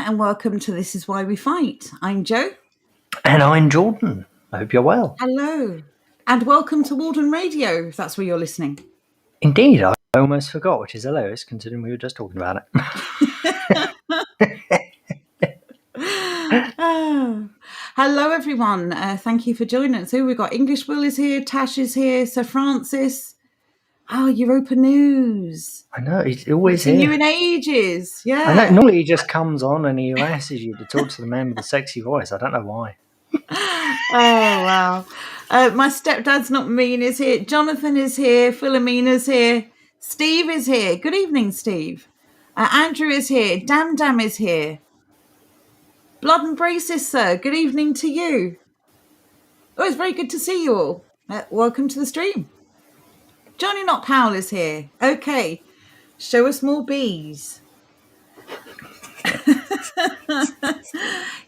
and welcome to This Is Why We Fight. I'm Jo. And I'm Jordan. I hope you're well. Hello. And welcome to Walden Radio, if that's where you're listening. Indeed, I almost forgot, which is hilarious considering we were just talking about it. Hello, everyone. Thank you for joining us. We've got English Will is here, Tash is here, Sir Francis. Oh, Europa News. I know, he's always Seen here. you in ages. Yeah. I know, normally he just comes on and he harasses you to talk to the man with the sexy voice. I don't know why. Oh, wow. My stepdad's not mean is here. Jonathan is here. Philomena's here. Steve is here. Good evening, Steve. Andrew is here. Dam is here. Blood and Braces, sir. Good evening to you. Oh, it's very good to see you all. Welcome to the stream. Johnny Not Powell is here. Okay. Show us more bees.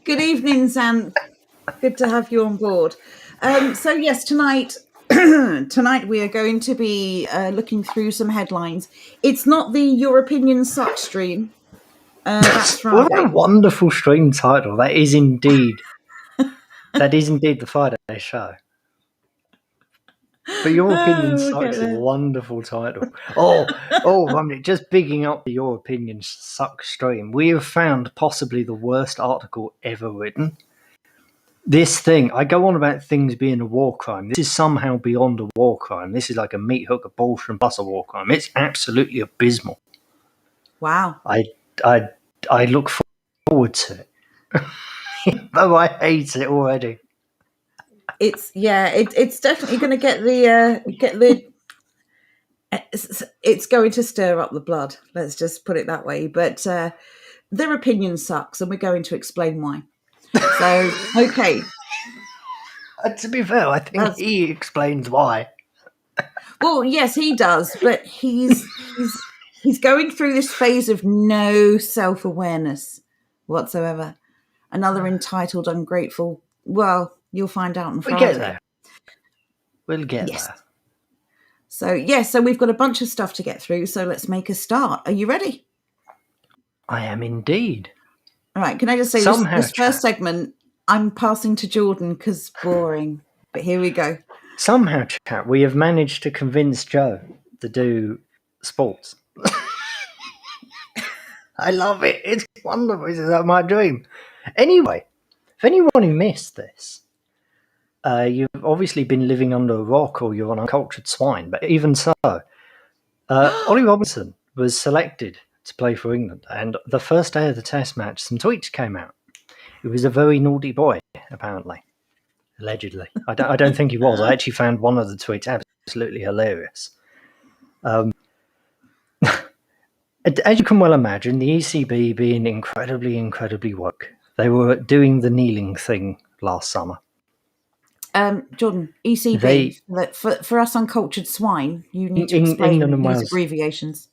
Good evening, Zan. Good to have you on board. So yes, tonight we are going to be looking through some headlines. It's not the Your Opinion Sucks stream. That's Friday. What a wonderful stream title. That is indeed the Friday show. But Your Opinion Sucks is a wonderful title. I mean, just bigging up the Your Opinion Sucks stream. We have found possibly the worst article ever written. This thing, I go on about things being a war crime. This is somehow beyond a war crime. This is like a meat hook abortion plus a war crime. It's absolutely abysmal. Wow. I look forward to it. Though I hate it already. It's definitely going to get the it's going to stir up the blood. Let's just put it that way. But their opinion sucks, and we're going to explain why. So, okay. To be fair, I think he explains why. Well, yes, he does, but he's going through this phase of no self-awareness whatsoever. Another entitled, ungrateful. Well, you'll find out on Friday. We'll get there. So we've got a bunch of stuff to get through, so let's make a start. Are you ready? I am indeed. All right, can I just say this first segment, I'm passing to Jordan because boring, but here we go. Somehow, chat, we have managed to convince Jo to do sports. I love it. It's wonderful. It's like my dream. Anyway, if anyone who missed this, you've obviously been living under a rock or you're on uncultured swine, but even so, Ollie Robinson was selected to play for England, and the first day of the test match, some tweets came out. He was a very naughty boy, apparently. Allegedly. I don't think he was. I actually found one of the tweets absolutely hilarious. As you can well imagine, the ECB being incredibly, incredibly woke. They were doing the kneeling thing last summer. Jordan, ECB, for us uncultured swine, you need to explain these abbreviations.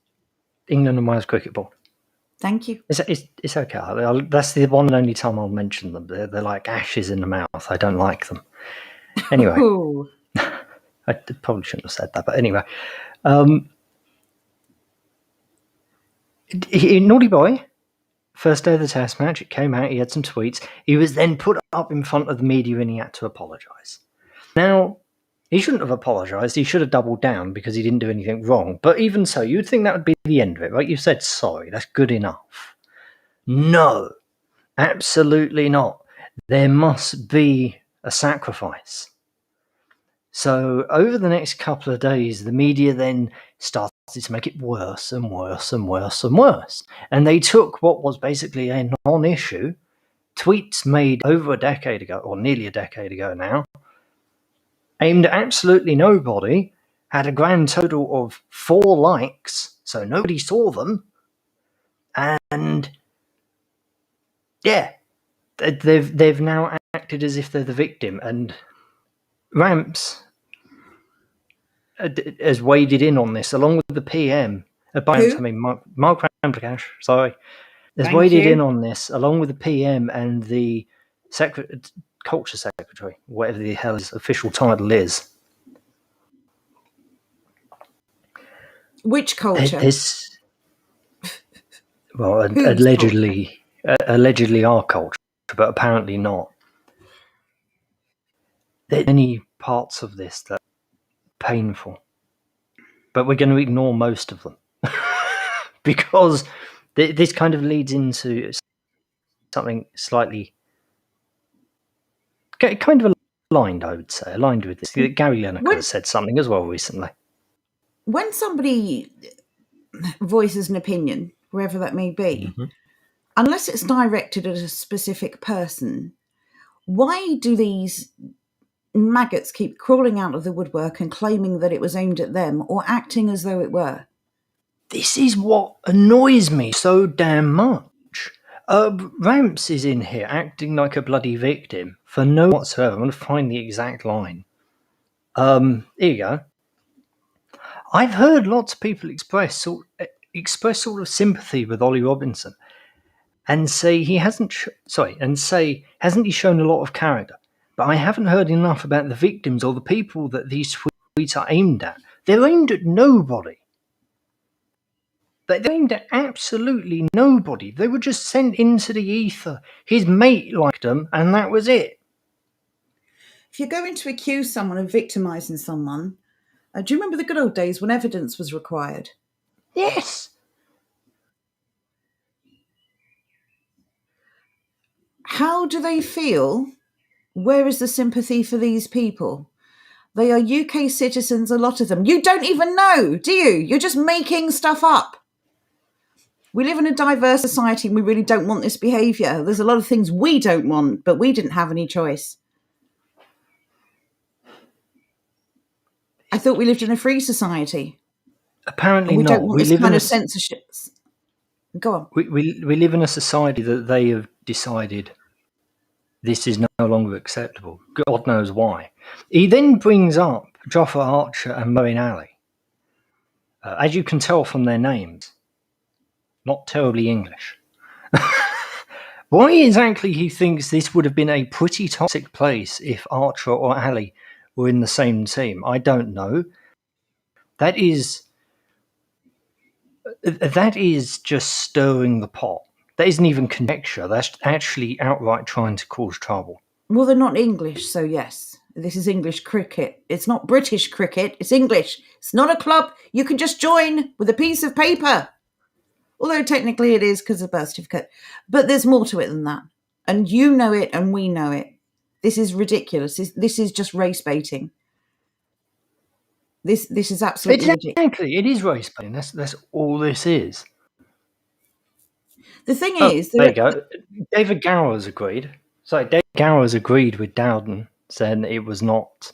England and Wales Cricket Board. Thank you. It's okay. That's the one and only time I'll mention them. They're like ashes in the mouth. I don't like them. Anyway, I probably shouldn't have said that, but anyway. Naughty boy. First day of the test match, it came out, he had some tweets. He was then put up in front of the media and he had to apologise. Now, he shouldn't have apologised. He should have doubled down because he didn't do anything wrong. But even so, you'd think that would be the end of it, right? You said sorry. That's good enough. No, absolutely not. There must be a sacrifice. So over the next couple of days, the media then started to make it worse and worse and worse and worse. And they took what was basically a non-issue, tweets made over a decade ago, or nearly a decade ago now, aimed at absolutely nobody, had a grand total of 4 likes, so nobody saw them, and yeah, they've now acted as if they're the victim, and Ramps has waded in on this, along with the PM. Mark Ramprakash, sorry, has waded in on this, along with the PM and the Culture Secretary, whatever the hell his official title is. Which culture? Well, allegedly allegedly our culture, but apparently not. There are many parts of this that are painful, but we're going to ignore most of them because this kind of leads into something slightly kind of aligned, I would say, aligned with this. Gary Lineker has said something as well recently. When somebody voices an opinion, wherever that may be, unless it's directed at a specific person, why do these maggots keep crawling out of the woodwork and claiming that it was aimed at them or acting as though it were? This is what annoys me so damn much. Ramps is in here acting like a bloody victim for no whatsoever. I'm going to find the exact line. Here you go. I've heard lots of people express sort of sympathy with Ollie Robinson and say hasn't he shown a lot of character? But I haven't heard enough about the victims or the people that these tweets are aimed at. They're aimed at nobody. They're aimed at absolutely nobody. They were just sent into the ether. His mate liked them, and that was it. If you're going to accuse someone of victimising someone, do you remember the good old days when evidence was required? Yes. How do they feel? Where is the sympathy for these people? They are UK citizens, a lot of them. You don't even know, do you? You're just making stuff up. We live in a diverse society and we really don't want this behaviour. There's a lot of things we don't want, but we didn't have any choice. I thought we lived in a free society. Apparently we not. Don't want this kind of censorship. Go on. We live in a society that they have decided this is no longer acceptable. God knows why. He then brings up Jofra Archer and Moeen Ali. As you can tell from their names, not terribly English. Why exactly he thinks this would have been a pretty toxic place if Archer or Ali were in the same team, I don't know. That is just stirring the pot. That isn't even conjecture. That's actually outright trying to cause trouble. Well, they're not English, so yes. This is English cricket. It's not British cricket. It's English. It's not a club you can just join with a piece of paper. Although technically it is because of birth certificate. But there's more to it than that. And you know it and we know it. This is ridiculous. This is just race baiting. This is absolutely ridiculous. Exactly. It is race baiting. That's all this is. The thing is... There you go. David Gowers agreed. So David Gowers agreed with Dowden, saying that it was not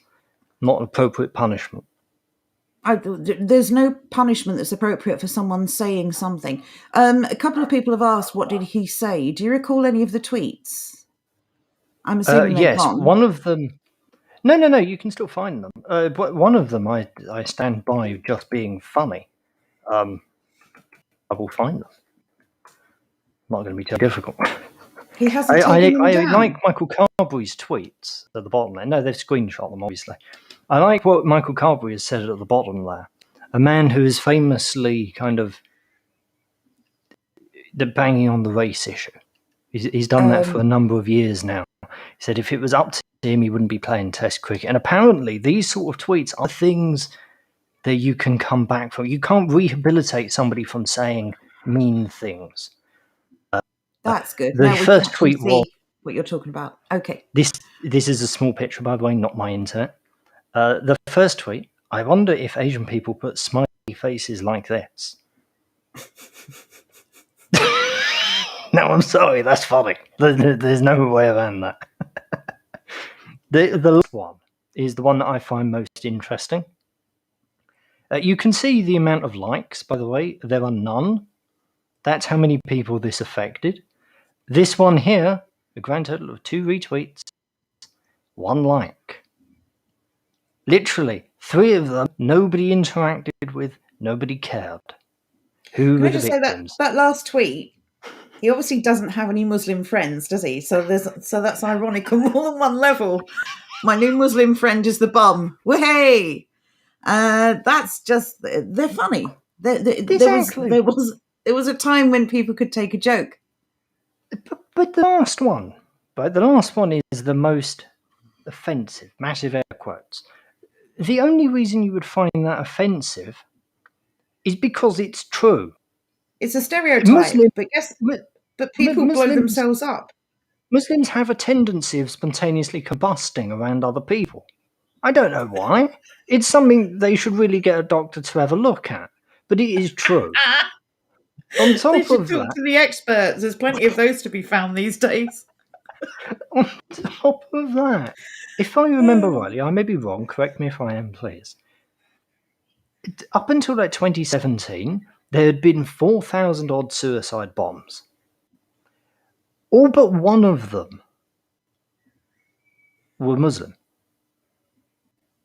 appropriate punishment. There's no punishment that's appropriate for someone saying something. A couple of people have asked, what did he say? Do you recall any of the tweets? I'm assuming they're yes, gone. One of them... No, you can still find them. But one of them I stand by just being funny. I will find them. Not going to be too difficult. He hasn't I taken them down. like Michael Carberry's tweets at the bottom there. No, they've screenshot them, obviously. I like what Michael Carberry has said at the bottom there. A man who is famously kind of banging on the race issue. He's done that for a number of years now. He said if it was up to him, he wouldn't be playing Test cricket. And apparently these sort of tweets are things that you can come back from. You can't rehabilitate somebody from saying mean things. That's good. The first tweet was what you're talking about. Okay. This is a small picture, by the way, not my internet. The first tweet, I wonder if Asian people put smiley faces like this. No, I'm sorry, that's funny. There's no way around that. The last one is the one that I find most interesting. You can see the amount of likes, by the way. There are none. That's how many people this affected. This one here, a grand total of 2 retweets, 1 like. Literally, 3 of them, nobody interacted with, nobody cared. Who were the victims? That last tweet, he obviously doesn't have any Muslim friends, does he? So that's ironic on more than one level. My new Muslim friend is the bum. Whey! That's just, they're funny. Exactly. There was a time when people could take a joke. But the last one, right? The last one is the most offensive, massive air quotes. The only reason you would find that offensive is because it's true. It's a stereotype, Muslim, but people blow Muslims, themselves up. Muslims have a tendency of spontaneously combusting around other people. I don't know why. It's something they should really get a doctor to have a look at. But it is true. On They top should of talk that, to the experts. There's plenty of those to be found these days. on top of that, if I remember rightly, I may be wrong, correct me if I am, please. Up until like 2017, there had been 4,000 odd suicide bombs. All but one of them were Muslim.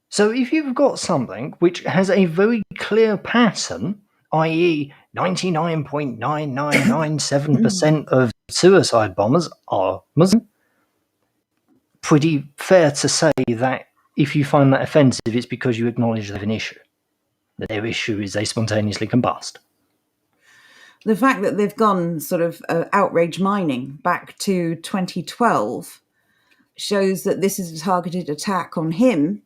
So if you've got something which has a very clear pattern, i.e., 99.9997% of suicide bombers are Muslim, pretty fair to say that if you find that offensive, it's because you acknowledge they have an issue. That their issue is they spontaneously combust. The fact that they've gone sort of outrage mining back to 2012 shows that this is a targeted attack on him.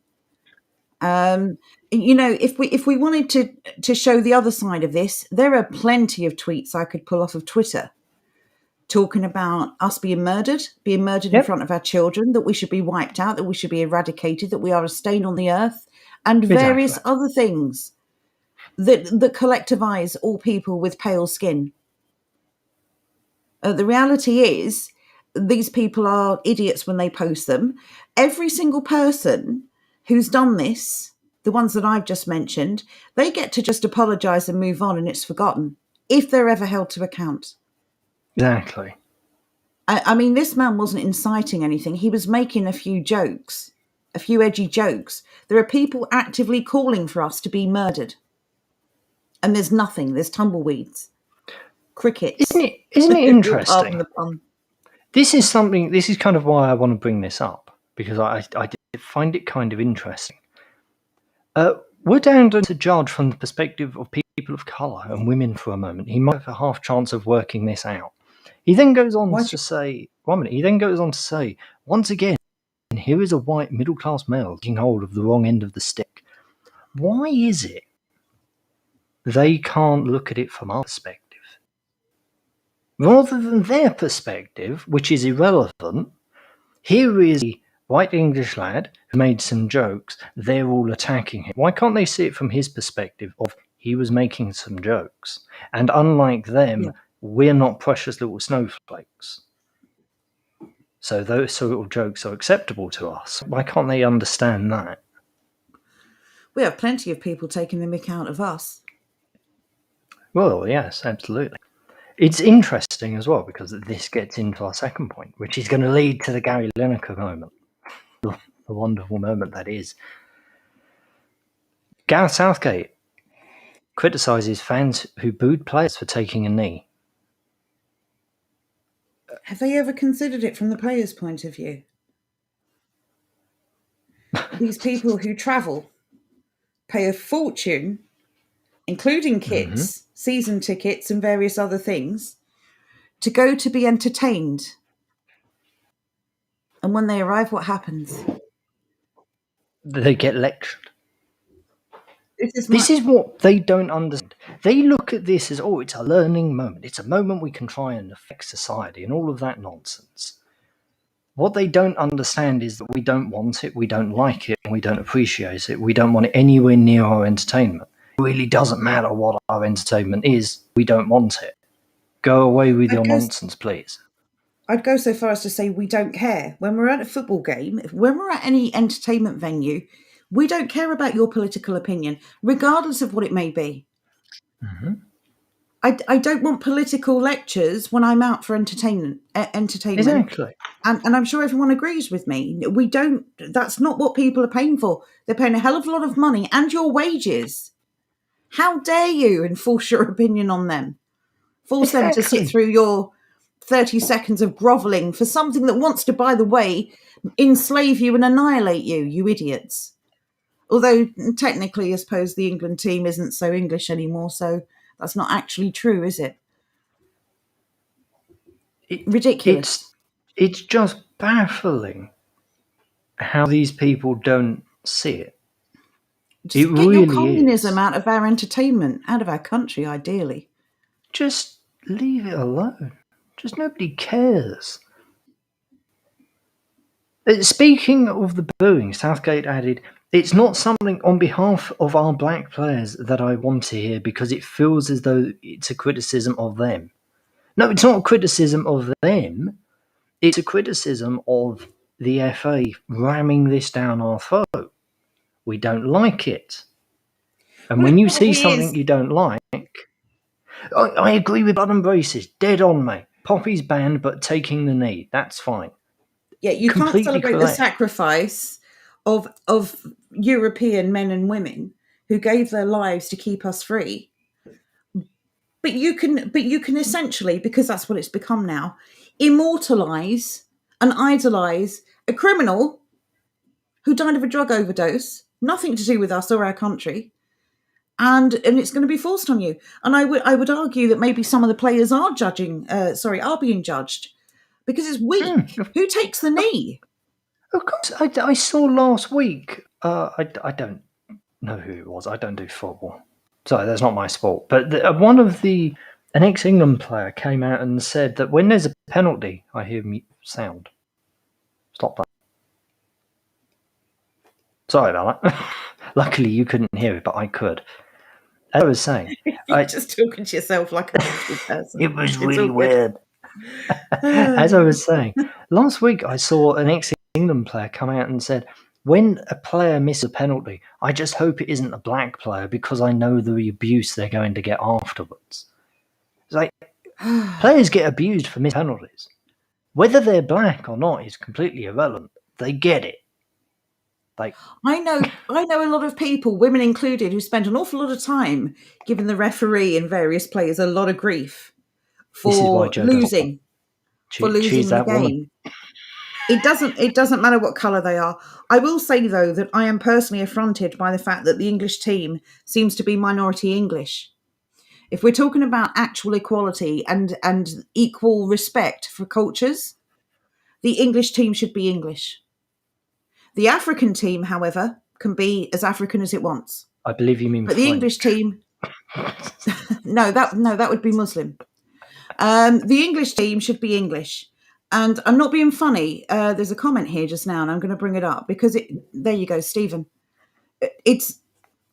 If we wanted to show the other side of this, there are plenty of tweets I could pull off of Twitter talking about us being murdered in front of our children, that we should be wiped out, that we should be eradicated, that we are a stain on the earth, and various other things that collectivize all people with pale skin. The reality is, these people are idiots when they post them. Every single person who's done this, the ones that I've just mentioned, they get to just apologise and move on, and it's forgotten, if they're ever held to account. Exactly. I mean, this man wasn't inciting anything. He was making a few jokes, a few edgy jokes. There are people actively calling for us to be murdered. And there's nothing. There's tumbleweeds. Crickets. Isn't it interesting? The pun. This is kind of why I want to bring this up, because I find it kind of interesting. We're down to judge from the perspective of people of colour and women for a moment. He might have a half chance of working this out. He then goes on to say, once again, here is a white middle-class male taking hold of the wrong end of the stick. Why is it they can't look at it from our perspective? Rather than their perspective, which is irrelevant, here is a white English lad who made some jokes, they're all attacking him. Why can't they see it from his perspective of he was making some jokes? And unlike them, we're not precious little snowflakes. So those sort of jokes are acceptable to us. Why can't they understand that? We have plenty of people taking the mick out of us. Well, yes, absolutely. It's interesting as well, because this gets into our second point, which is going to lead to the Gary Lineker moment. The wonderful moment that is. Gareth Southgate criticises fans who booed players for taking a knee. Have they ever considered it from the player's point of view? These people who travel pay a fortune, including kits, season tickets, and various other things, to go to be entertained. And when they arrive, what happens? They get lectured. This is what they don't understand. They look at this as, it's a learning moment. It's a moment we can try and affect society and all of that nonsense. What they don't understand is that we don't want it, we don't like it, and we don't appreciate it. We don't want it anywhere near our entertainment. It really doesn't matter what our entertainment is. We don't want it. Go away with your nonsense, please. I'd go so far as to say we don't care. When we're at a football game, when we're at any entertainment venue, we don't care about your political opinion, regardless of what it may be. I don't want political lectures when I'm out for entertainment. Exactly. And I'm sure everyone agrees with me. We don't. That's not what people are paying for. They're paying a hell of a lot of money and your wages. How dare you enforce your opinion on them? Force them to sit through your 30 seconds of grovelling for something that wants to, by the way, enslave you and annihilate you, you idiots. Although, technically, I suppose the England team isn't so English anymore, so that's not actually true, is it? Ridiculous. It's just baffling how these people don't see it. Just It get your really communism is. out of our entertainment, out of our country, ideally. Just leave it alone. Just nobody cares. Speaking of the booing, Southgate added, "It's not something on behalf of our black players that I want to hear because it feels as though it's a criticism of them." No, it's not a criticism of them. It's a criticism of the FA ramming this down our throat. We don't like it. And Well, when it you see probably something is. you don't like, I agree with blood and braces. Dead on, mate. Poppy's banned, but taking the knee. That's fine. Yeah, you can't Completely celebrate the correct. sacrifice of European men and women who gave their lives to keep us free. But you can essentially, because that's what it's become now, immortalize and idolize a criminal who died of a drug overdose, nothing to do with us or our country, and it's going to be forced on you. And I would argue that maybe some of the players are are being judged because it's weak. Who takes the knee? Of course, I saw last week. I don't know who it was. I don't do football. Sorry, that's not my sport. But an ex-England player came out and said that when there's a penalty, I hear sound. Stop that. Sorry about that. Luckily, you couldn't hear it, but I could. As I was saying, You're just talking to yourself like a mental person. it was It's really all good. weird. As I was saying, last week I saw an ex-England player come out and said, when a player misses a penalty, I just hope it isn't a black player because I know the abuse they're going to get afterwards. It's like, players get abused for missed penalties. Whether they're black or not is completely irrelevant. They get it. Like, I know a lot of people, women included, who spend an awful lot of time giving the referee and various players a lot of grief this is why for Joe does losing She's the that game. woman. It doesn't matter what colour they are. I will say though that I am personally affronted by the fact that the English team seems to be minority English. If we're talking about actual equality and equal respect for cultures, the English team should be English. The African team, however, can be as African as it wants. I believe you mean But French. the English team, no, that would be Muslim. The English team should be English. And I'm not being funny. There's a comment here just now, and I'm going to bring it up because there you go, Stephen. It's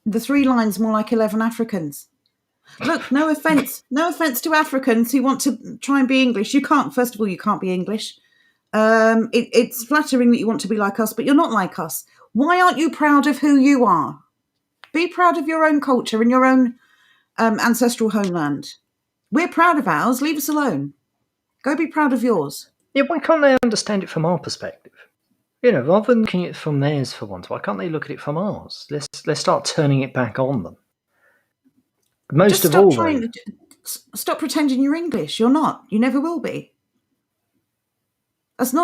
the 3 lines more like 11 Africans. Look, no offence to Africans who want to try and be English. You can't. First of all, you can't be English. It's flattering that you want to be like us, but you're not like us. Why aren't you proud of who you are? Be proud of your own culture and your own ancestral homeland. We're proud of ours. Leave us alone. Go be proud of yours. Yeah, why can't they understand it from our perspective? Rather than looking at it from theirs for once, why can't they look at it from ours? Let's start turning it back on them. Most of all, stop pretending you're English. You're not. You never will be. That's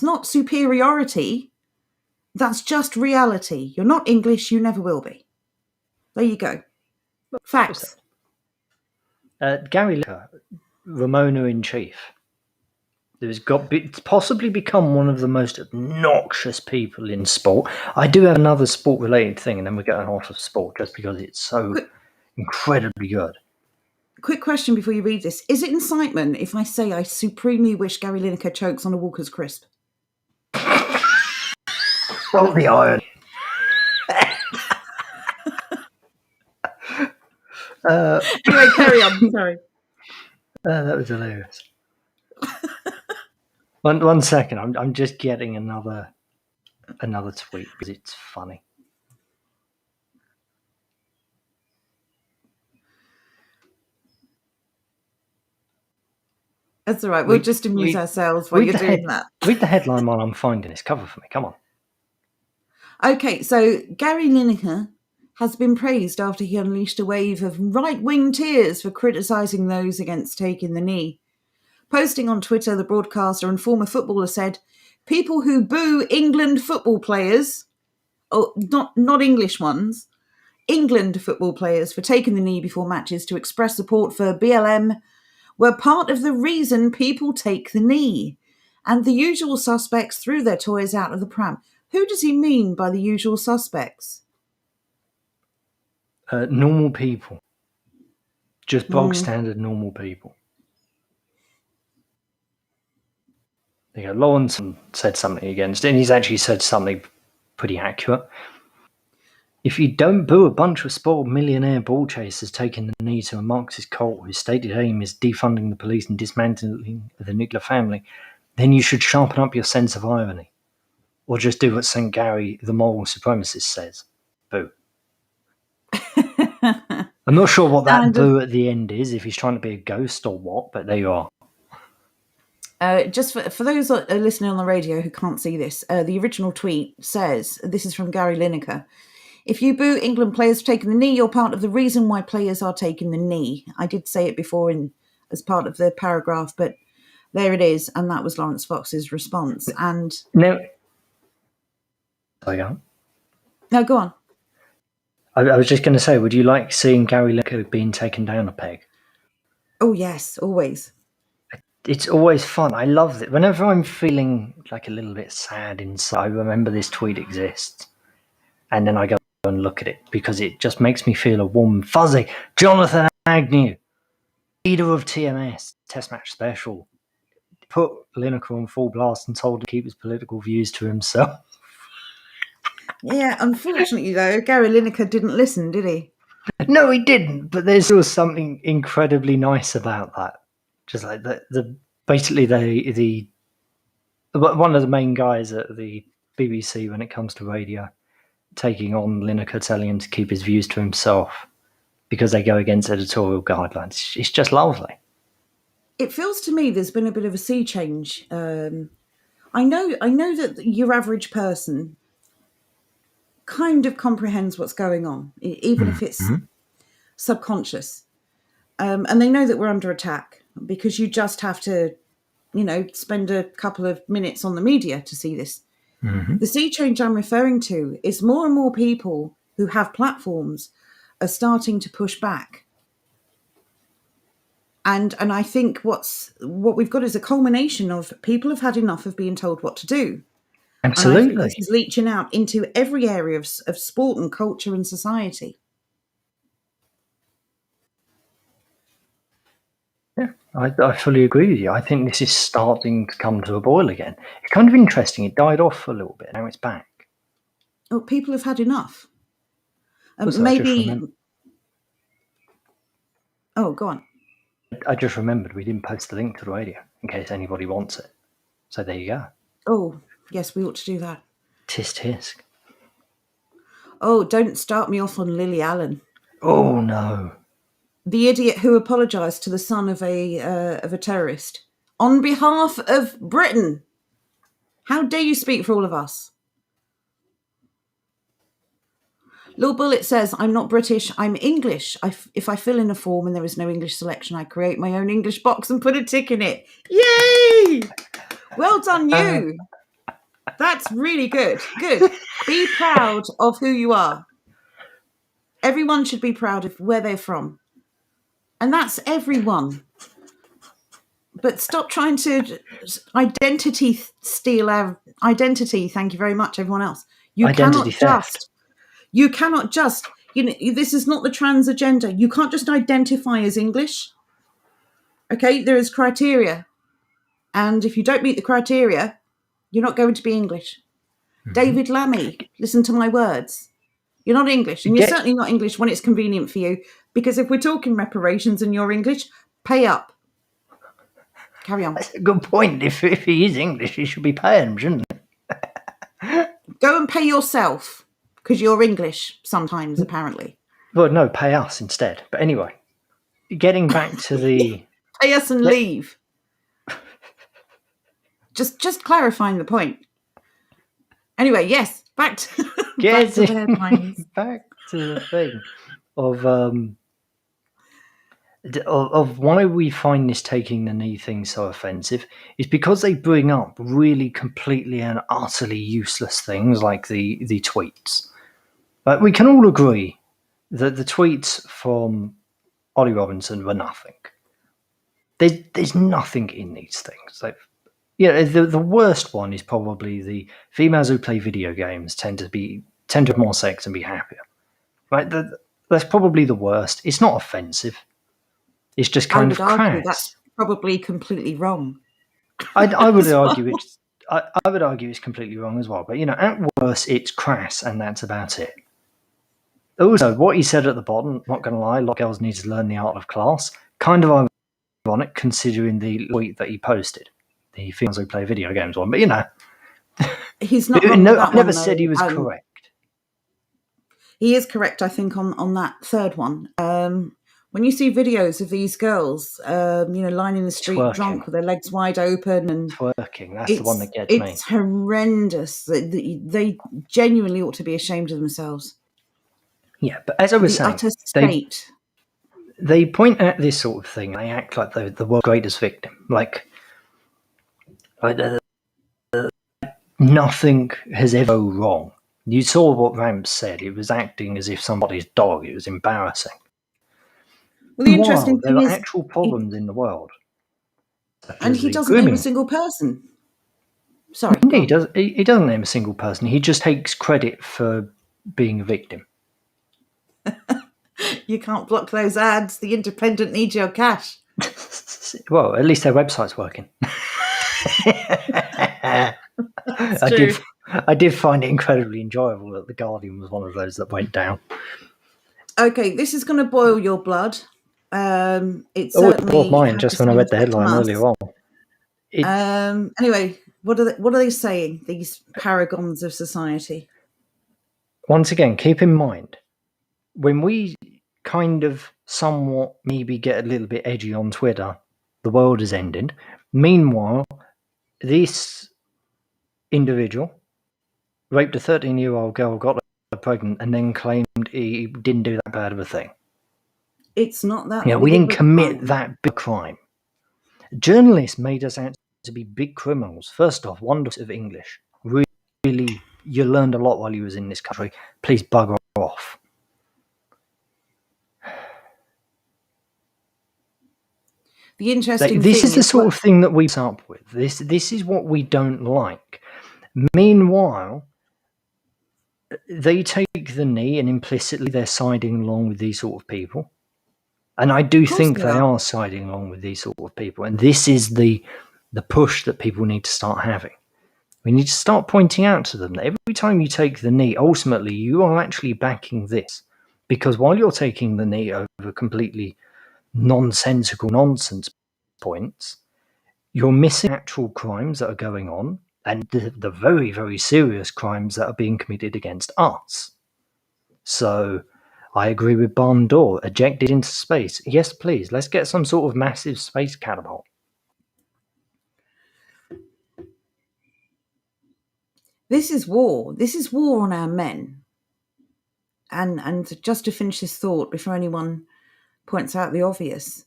not superiority. That's just reality. You're not English. You never will be. There you go. Facts. Gary Lineker, Ramona in chief. There's possibly become one of the most obnoxious people in sport. I do have another sport-related thing, and then we're going off of sport just because it's so incredibly good. Quick question before you read this. Is it incitement if I say I supremely wish Gary Lineker chokes on a Walker's crisp? Well, the iron. Anyway, carry on. Sorry. That was hilarious. One second. I'm just getting another tweet because it's funny. That's all right. We'll just amuse ourselves while you're doing that. Read the headline while I'm finding this. Cover for me. Come on. Okay, so Gary Lineker has been praised after he unleashed a wave of right-wing tears for criticising those against taking the knee. Posting on Twitter, the broadcaster and former footballer said, "People who boo England football players, not English ones, England football players for taking the knee before matches to express support for BLM were part of the reason people take the knee. And the usual suspects threw their toys out of the pram. Who does he mean by the usual suspects? Normal people. Just bog standard normal people. Lawrence said something against it, and he's actually said something pretty accurate. If you don't boo a bunch of spoiled millionaire ball chasers taking the knee to a Marxist cult whose stated aim is defunding the police and dismantling the nuclear family, then you should sharpen up your sense of irony. Or just do what St. Gary, the moral supremacist, says. Boo. I'm not sure what that boo at the end is, if he's trying to be a ghost or what, but there you are. Just for those listening on the radio who can't see this, the original tweet says, this is from Gary Lineker, if you boo England players for taking the knee, you're part of the reason why players are taking the knee. I did say it before as part of the paragraph, but there it is, and that was Lawrence Fox's response. And no, go on. I was just going to say, would you like seeing Gary Lineker being taken down a peg? Oh yes, always. It's always fun. I love it. Whenever I'm feeling like a little bit sad inside, I remember this tweet exists, and then I go and look at it because it just makes me feel a warm and fuzzy. Jonathan Agnew, leader of TMS, Test Match Special, put Lineker on full blast and told him to keep his political views to himself. Yeah, unfortunately though, Gary Lineker didn't listen, did he? No, he didn't. But there's still something incredibly nice about that. Just like basically the one of the main guys at the BBC when it comes to radio, taking on Lineker, telling him to keep his views to himself because they go against editorial guidelines. It's just lovely. It feels to me there's been a bit of a sea change. I know that your average person kind of comprehends what's going on, even if it's subconscious. And they know that we're under attack because you just have to, spend a couple of minutes on the media to see this. Mm-hmm. The sea change I'm referring to is more and more people who have platforms are starting to push back. And I think what we've got is a culmination of people have had enough of being told what to do. Absolutely. And I think this is leaching out into every area of sport and culture and society. Yeah, I fully agree with you. I think this is starting to come to a boil again. It's kind of interesting. It died off for a little bit. Now it's back. Oh, people have had enough. Maybe. Oh, go on. I just remembered we didn't post the link to the radio in case anybody wants it. So there you go. Oh, yes, we ought to do that. Tisk tisk. Oh, don't start me off on Lily Allen. Oh, no. The idiot who apologised to the son of a terrorist on behalf of Britain. How dare you speak for all of us? Lord Bullet says, I'm not British, I'm English. If I fill in a form and there is no English selection, I create my own English box and put a tick in it. Yay! Well done, you. That's really good. Good. Be proud of who you are. Everyone should be proud of where they're from. And that's everyone. But stop trying to identity steal our identity. Thank you very much, everyone else. You cannot just, this is not the trans agenda. You can't just identify as English. Okay, there is criteria. And if you don't meet the criteria, you're not going to be English. Mm-hmm. David Lammy, listen to my words. You're not English. And you're certainly not English when it's convenient for you. Because if we're talking reparations and you're English, pay up. Carry on. That's a good point. If he is English, he should be paying him, shouldn't he? Go and pay yourself. Because you're English sometimes, apparently. Well, no, pay us instead. But anyway, getting back to the... Pay us and leave. Just clarifying the point. Anyway, yes, back to the headlines. Back to the thing of why we find this taking the knee thing so offensive is because they bring up really completely and utterly useless things like the tweets. But we can all agree that the tweets from Ollie Robinson were nothing. There's nothing in these things. The worst one is probably the females who play video games tend to have more sex and be happier. Right? That's probably the worst. It's not offensive. It's just kind of argue crass. that's probably completely wrong. I would argue it's. I would argue it's completely wrong as well. But at worst, it's crass, and that's about it. Also, what he said at the bottom, not going to lie, a lot of girls need to learn the art of class. Kind of ironic considering the tweet that he posted, the females who play video games one. But he's not wrong. I never said he was correct. He is correct, I think, on that third one. When you see videos of these girls, lying in the street Twerking. drunk with their legs wide open and twerking, that's the one that gets me. It's horrendous. They genuinely ought to be ashamed of themselves. Yeah, but as I was saying, utter state. They point at this sort of thing. They act like the world's greatest victim. Like nothing has ever gone wrong. You saw what Ramps said. It was acting as if somebody's dog. It was embarrassing. Well, the interesting thing there is are actual problems in the world. And he doesn't name a single person. Sorry. He doesn't name a single person. He just takes credit for being a victim. You can't block those ads. The Independent needs your cash. Well, at least their website's working. I did find it incredibly enjoyable that The Guardian was one of those that went down. Okay, this is going to boil your blood. It boiled mine just when I read the headline earlier on. Anyway, what are they saying? These paragons of society. Once again, keep in mind when we kind of somewhat maybe get a little bit edgy on Twitter, the world is ending. Meanwhile, this individual raped a 13-year-old girl, got her pregnant, and then claimed he didn't do that bad of a thing. It's not that. Yeah, we didn't commit that big crime. Journalists made us out to be big criminals. First off, wonders of English. Really, you learned a lot while you was in this country. Please bugger off. The interesting this is the sort of thing that we up with. This is what we don't like. Meanwhile, they take the knee and implicitly they're siding along with these sort of people. And I do think they are siding along with these sort of people. And this is the push that people need to start having. We need to start pointing out to them that every time you take the knee, ultimately you are actually backing this. Because while you're taking the knee over completely nonsensical nonsense points, you're missing actual crimes that are going on and the very, very serious crimes that are being committed against us. So I agree with Barn Door. Ejected into space. Yes, please. Let's get some sort of massive space catapult. This is war. This is war on our men. And just to finish this thought before anyone points out the obvious,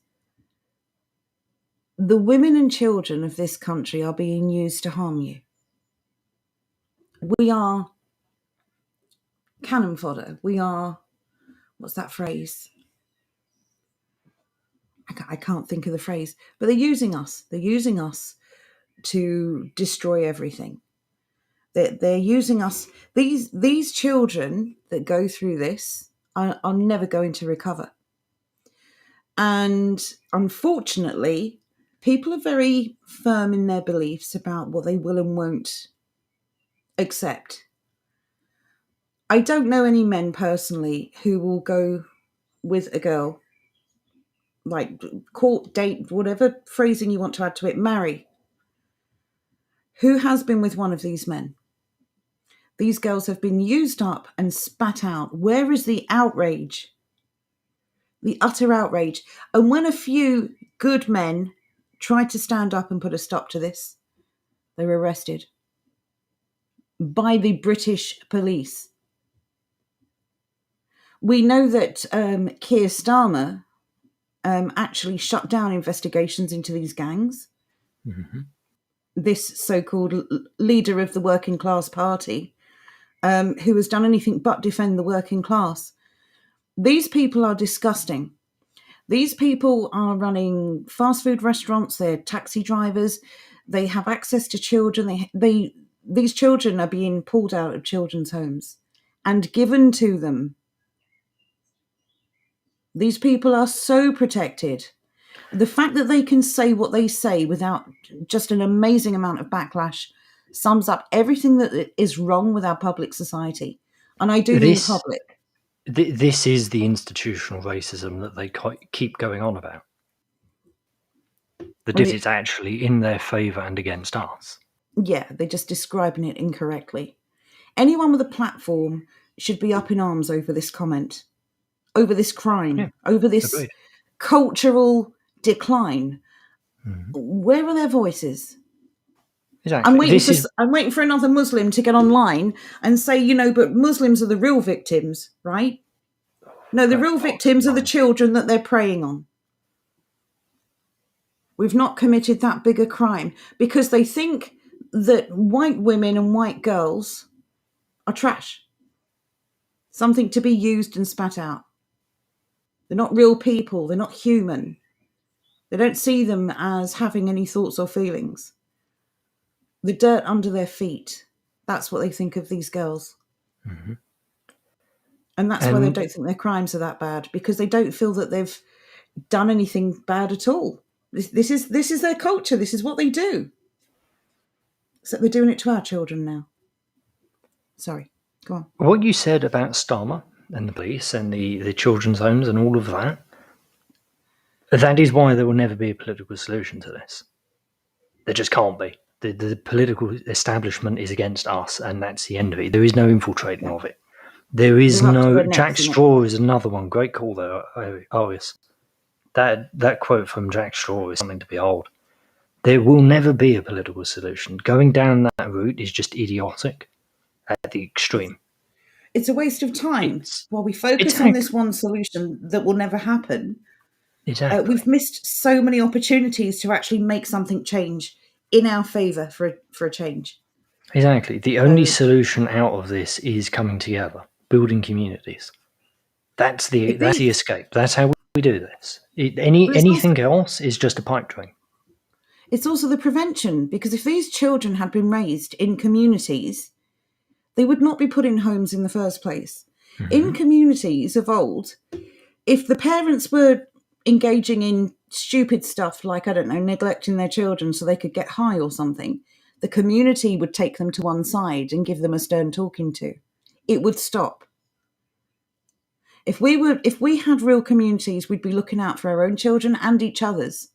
the women and children of this country are being used to harm you. We are cannon fodder. We are, what's that phrase? I can't think of the phrase, but they're using us. They're using us to destroy everything. They're using us. These children that go through this are never going to recover. And unfortunately, people are very firm in their beliefs about what they will and won't accept. I don't know any men personally who will go with a girl, like court, date, whatever phrasing you want to add to it, marry, who has been with one of these men. These girls have been used up and spat out. Where is the outrage? The utter outrage. And when a few good men tried to stand up and put a stop to this, they were arrested by the British police. We know that Keir Starmer actually shut down investigations into these gangs. Mm-hmm. This so-called leader of the working class party, who has done anything but defend the working class. These people are disgusting. These people are running fast food restaurants, they're taxi drivers, they have access to children. These children are being pulled out of children's homes and given to them. These people are so protected. The fact that they can say what they say without just an amazing amount of backlash sums up everything that is wrong with our public society. And I do mean This public. this is the institutional racism that they keep going on about. The difference is actually in their favour and against us. Yeah, they're just describing it incorrectly. Anyone with a platform should be up in arms over this comment, over this crime, over this Agreed. cultural decline. Mhm. Where are their voices? Exactly. I'm waiting for another Muslim to get online and say, but Muslims are the real victims, right? No, the real victims are the children that they're preying on. We've not committed that big a crime because they think that white women and white girls are trash. Something to be used and spat out. They're not real people. They're not human. They don't see them as having any thoughts or feelings. The dirt under their feet. That's what they think of these girls. Mm-hmm. And that's why they don't think their crimes are that bad, because they don't feel that they've done anything bad at all. This is their culture. This is what they do. Except they're doing it to our children now. Sorry, go on. What you said about Starmer and the police and the children's homes and all of that, that is why there will never be a political solution to this. There just can't be. The political establishment is against us, and that's the end of it. There is no infiltrating of it. There is no... Jack Straw is another one. Great call there, Arius. That quote from Jack Straw is something to behold. There will never be a political solution. Going down that route is just idiotic at the extreme. It's a waste of time. While we focus on this one solution that will never happen, we've missed so many opportunities to actually make something change in our favour for a change. Exactly. The only solution out of this is coming together, building communities. That's the escape. That's how we do this. Anything else is just a pipe dream. It's also the prevention, because if these children had been raised in communities, they would not be put in homes in the first place. Mm-hmm. In communities of old, if the parents were engaging in stupid stuff like, I don't know, neglecting their children so they could get high or something, the community would take them to one side and give them a stern talking to. It would stop. If we had real communities, we'd be looking out for our own children and each other's.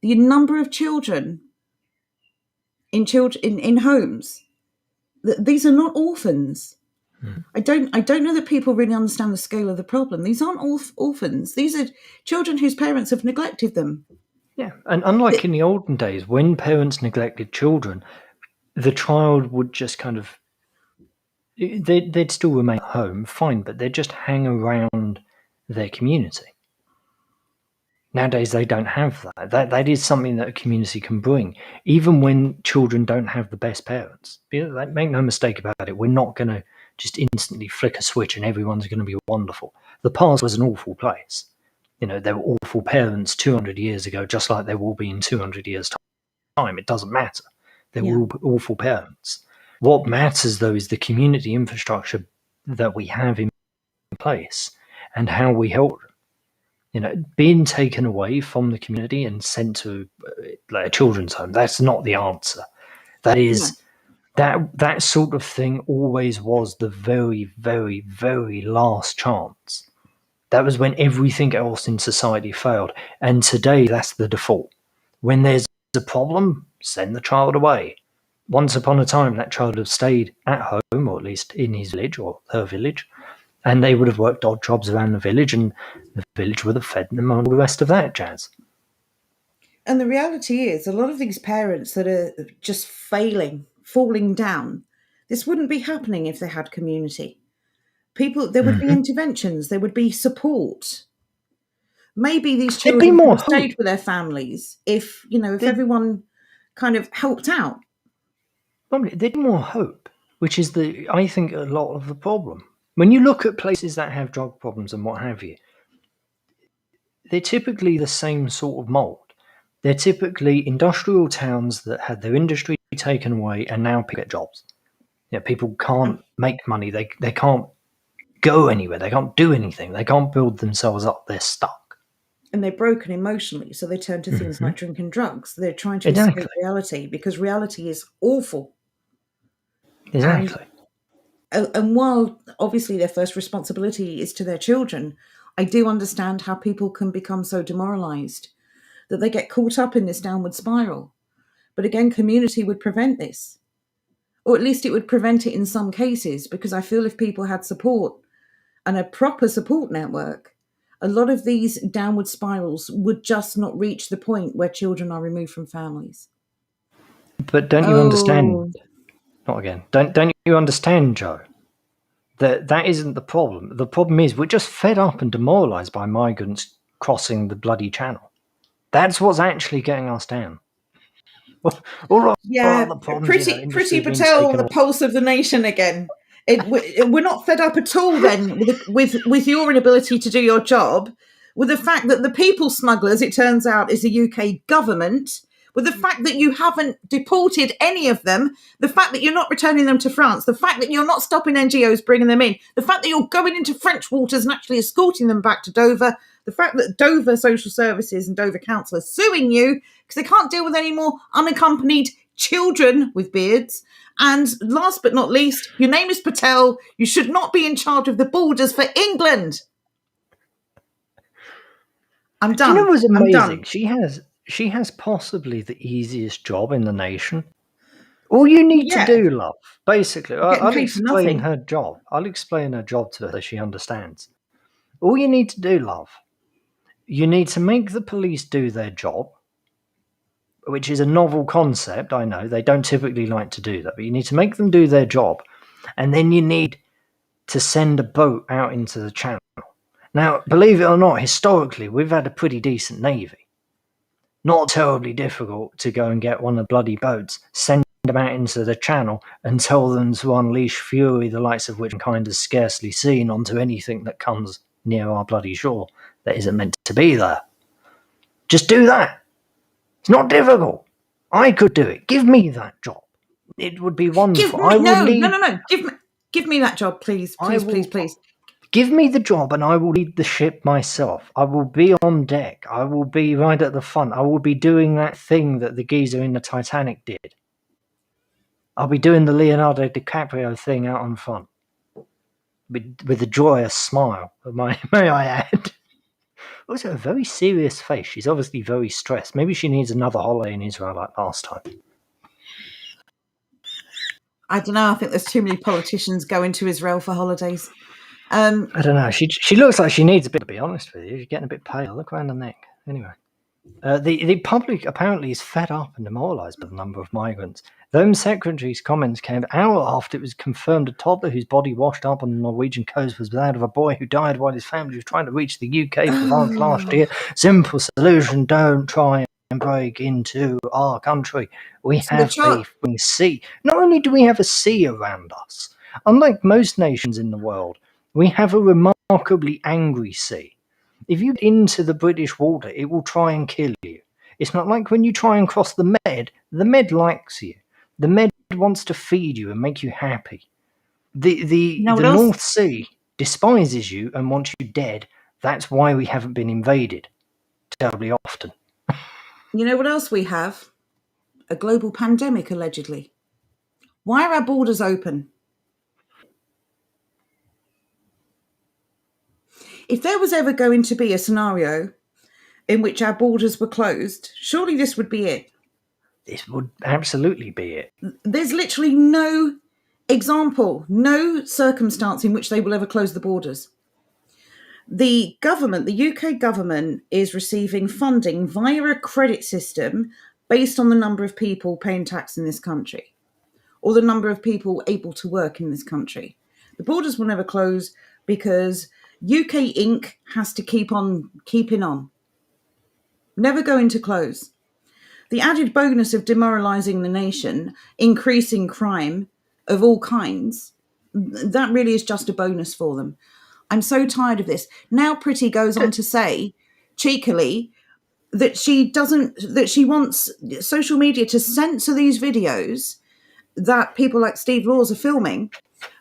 The number of children in homes, these are not orphans. Hmm. I don't know that people really understand the scale of the problem. These aren't orphans. These are children whose parents have neglected them. Yeah, and unlike in the olden days, when parents neglected children, the child would just kind of... They'd still remain at home, fine, but they'd just hang around their community. Nowadays, they don't have that. That is something that a community can bring, even when children don't have the best parents. Make no mistake about it, we're not going to just instantly flick a switch and everyone's going to be wonderful. The past was an awful place. There were awful parents 200 years ago, just like there will be in 200 years' time. It doesn't matter. There were awful parents. What matters, though, is the community infrastructure that we have in place and how we help them. Being taken away from the community and sent to a children's home, that's not the answer. That is... That sort of thing always was the very, very, very last chance. That was when everything else in society failed. And today, that's the default. When there's a problem, send the child away. Once upon a time, that child would have stayed at home, or at least in his village or her village, and they would have worked odd jobs around the village, and the village would have fed them and all the rest of that jazz. And the reality is, a lot of these parents that are just falling down, this wouldn't be happening if they had community. There would be interventions, there would be support. Maybe these children would have stayed with their families if everyone kind of helped out. There'd be more hope, which is I think a lot of the problem. When you look at places that have drug problems and what have you, they're typically the same sort of mold. They're typically industrial towns that had their industry taken away and now people get jobs. People can't make money. They can't go anywhere. They can't do anything. They can't build themselves up. They're stuck. And they're broken emotionally, so they turn to things like drinking drugs. They're trying to Exactly. escape reality because reality is awful. Exactly. And while obviously their first responsibility is to their children, I do understand how people can become so demoralized that they get caught up in this downward spiral. But again, community would prevent this. Or at least it would prevent it in some cases, because I feel if people had support and a proper support network, a lot of these downward spirals would just not reach the point where children are removed from families. But don't you understand? Not again. Don't you understand, Joe? That isn't the problem. The problem is we're just fed up and demoralised by migrants crossing the bloody channel. That's what's actually getting us down. All Yeah, Priti Patel on the pulse of the nation again. We're not fed up at all then with your inability to do your job, with the fact that the people smugglers, it turns out, is the UK government, with the fact that you haven't deported any of them, the fact that you're not returning them to France, the fact that you're not stopping NGOs bringing them in, the fact that you're going into French waters and actually escorting them back to Dover, the fact that Dover Social Services and Dover Council are suing you because they can't deal with any more unaccompanied children with beards. And last but not least, your name is Patel. You should not be in charge of the borders for England. I'm done. Do you know what's amazing? She has possibly the easiest job in the nation. All you need to do, love, basically, I'll explain her job. I'll explain her job to her so she understands. All you need to do, love, you need to make the police do their job, which is a novel concept, I know. They don't typically like to do that, but you need to make them do their job, and then you need to send a boat out into the channel. Now, believe it or not, historically, we've had a pretty decent navy. Not terribly difficult to go and get one of the bloody boats, send them out into the channel, and tell them to unleash fury, the likes of which mankind has scarcely seen, onto anything that comes near our bloody shore that isn't meant to be there. Just do that. It's not difficult. I could do it. Give me that job. It would be wonderful. No. Give me that job, please. Please. Give me the job and I will lead the ship myself. I will be on deck. I will be right at the front. I will be doing that thing that the geezer in the Titanic did. I'll be doing the Leonardo DiCaprio thing out on front. With a joyous smile, may I add. Also, a very serious face. She's obviously very stressed. Maybe she needs another holiday in Israel like last time. I don't know. I think there's too many politicians going to Israel for holidays. I don't know. She looks like she needs a bit, to be honest with you. She's getting a bit pale. Look around the neck. Anyway. The public apparently is fed up and demoralised by the number of migrants. The Home Secretary's comments came an hour after it was confirmed a toddler whose body washed up on the Norwegian coast was that of a boy who died while his family was trying to reach the UK for France last year. Simple solution, don't try and break into our country. We have a sea. Not only do we have a sea around us, unlike most nations in the world, we have a remarkably angry sea. If you get into the British water, it will try and kill you. It's not like when you try and cross the Med likes you. The Med wants to feed you and make you happy. The North Sea despises you and wants you dead. That's why we haven't been invaded terribly often. You know what else we have? A global pandemic, allegedly. Why are our borders open? If there was ever going to be a scenario in which our borders were closed, surely this would be it. This would absolutely be it. There's literally no example, no circumstance in which they will ever close the borders. The government, the UK government, is receiving funding via a credit system based on the number of people paying tax in this country, or the number of people able to work in this country. The borders will never close because UK Inc. has to keep on keeping on. Never going to close. The added bonus of demoralising the nation, increasing crime of all kinds, that really is just a bonus for them. I'm so tired of this. Now Priti goes on to say cheekily that she wants social media to censor these videos that people like Steve Laws are filming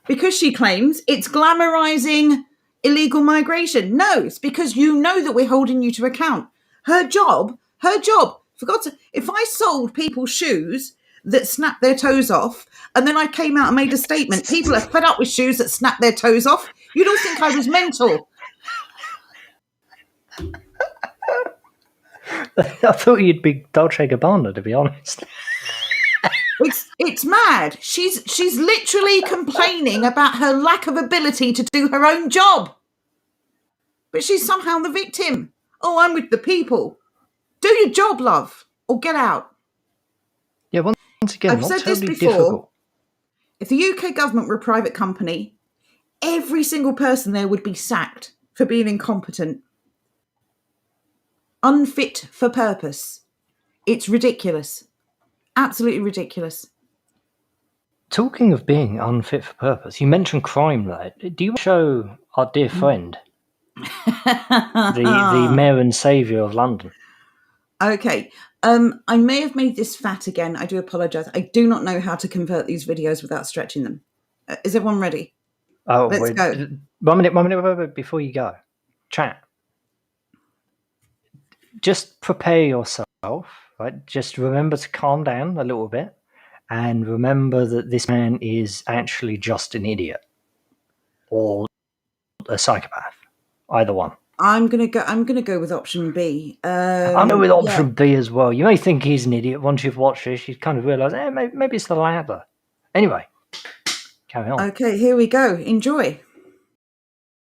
because she claims it's glamorizing illegal migration. No, it's because you know that we're holding you to account. Her job, if I sold people shoes that snap their toes off and then I came out and made a statement, people are fed up with shoes that snap their toes off, you'd all think I was mental. I thought you'd be Dolce & Gabbana, to be honest. It's mad. She's literally complaining about her lack of ability to do her own job. But she's somehow the victim. Oh, I'm with the people. Do your job, love, or get out. Yeah, once again, I've not said this totally before. difficult. If the UK government were a private company, every single person there would be sacked for being incompetent. Unfit for purpose. It's ridiculous. Absolutely ridiculous. Talking of being unfit for purpose, you mentioned crime there. Do you show our dear friend, the mayor and saviour of London? Okay. I may have made this fat again. I do apologise. I do not know how to convert these videos without stretching them. Is everyone ready? Oh, Let's go. One minute before you go. Chat. Just prepare yourself, right? Just remember to calm down a little bit and remember that this man is actually just an idiot or a psychopath. Either one. I'm gonna go with option B. I'm going with option B as well. You may think he's an idiot. Once you've watched this, you kind of realise, maybe it's the latter. Anyway, carry on. Okay, here we go. Enjoy.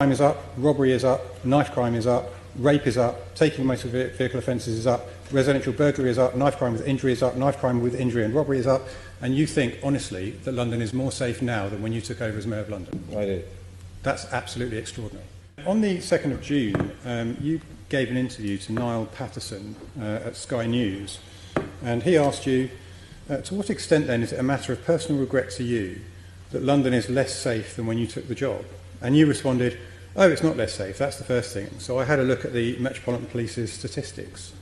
Crime is up, robbery is up, knife crime is up, rape is up, taking motor vehicle offences is up, residential burglary is up, knife crime with injury is up, knife crime with injury and robbery is up, and you think, honestly, that London is more safe now than when you took over as Mayor of London? I do. That's absolutely extraordinary. On the 2nd of June, you gave an interview to Niall Patterson at Sky News, and he asked you, to what extent then is it a matter of personal regret to you that London is less safe than when you took the job? And you responded, oh, it's not less safe, that's the first thing. So I had a look at the Metropolitan Police's statistics.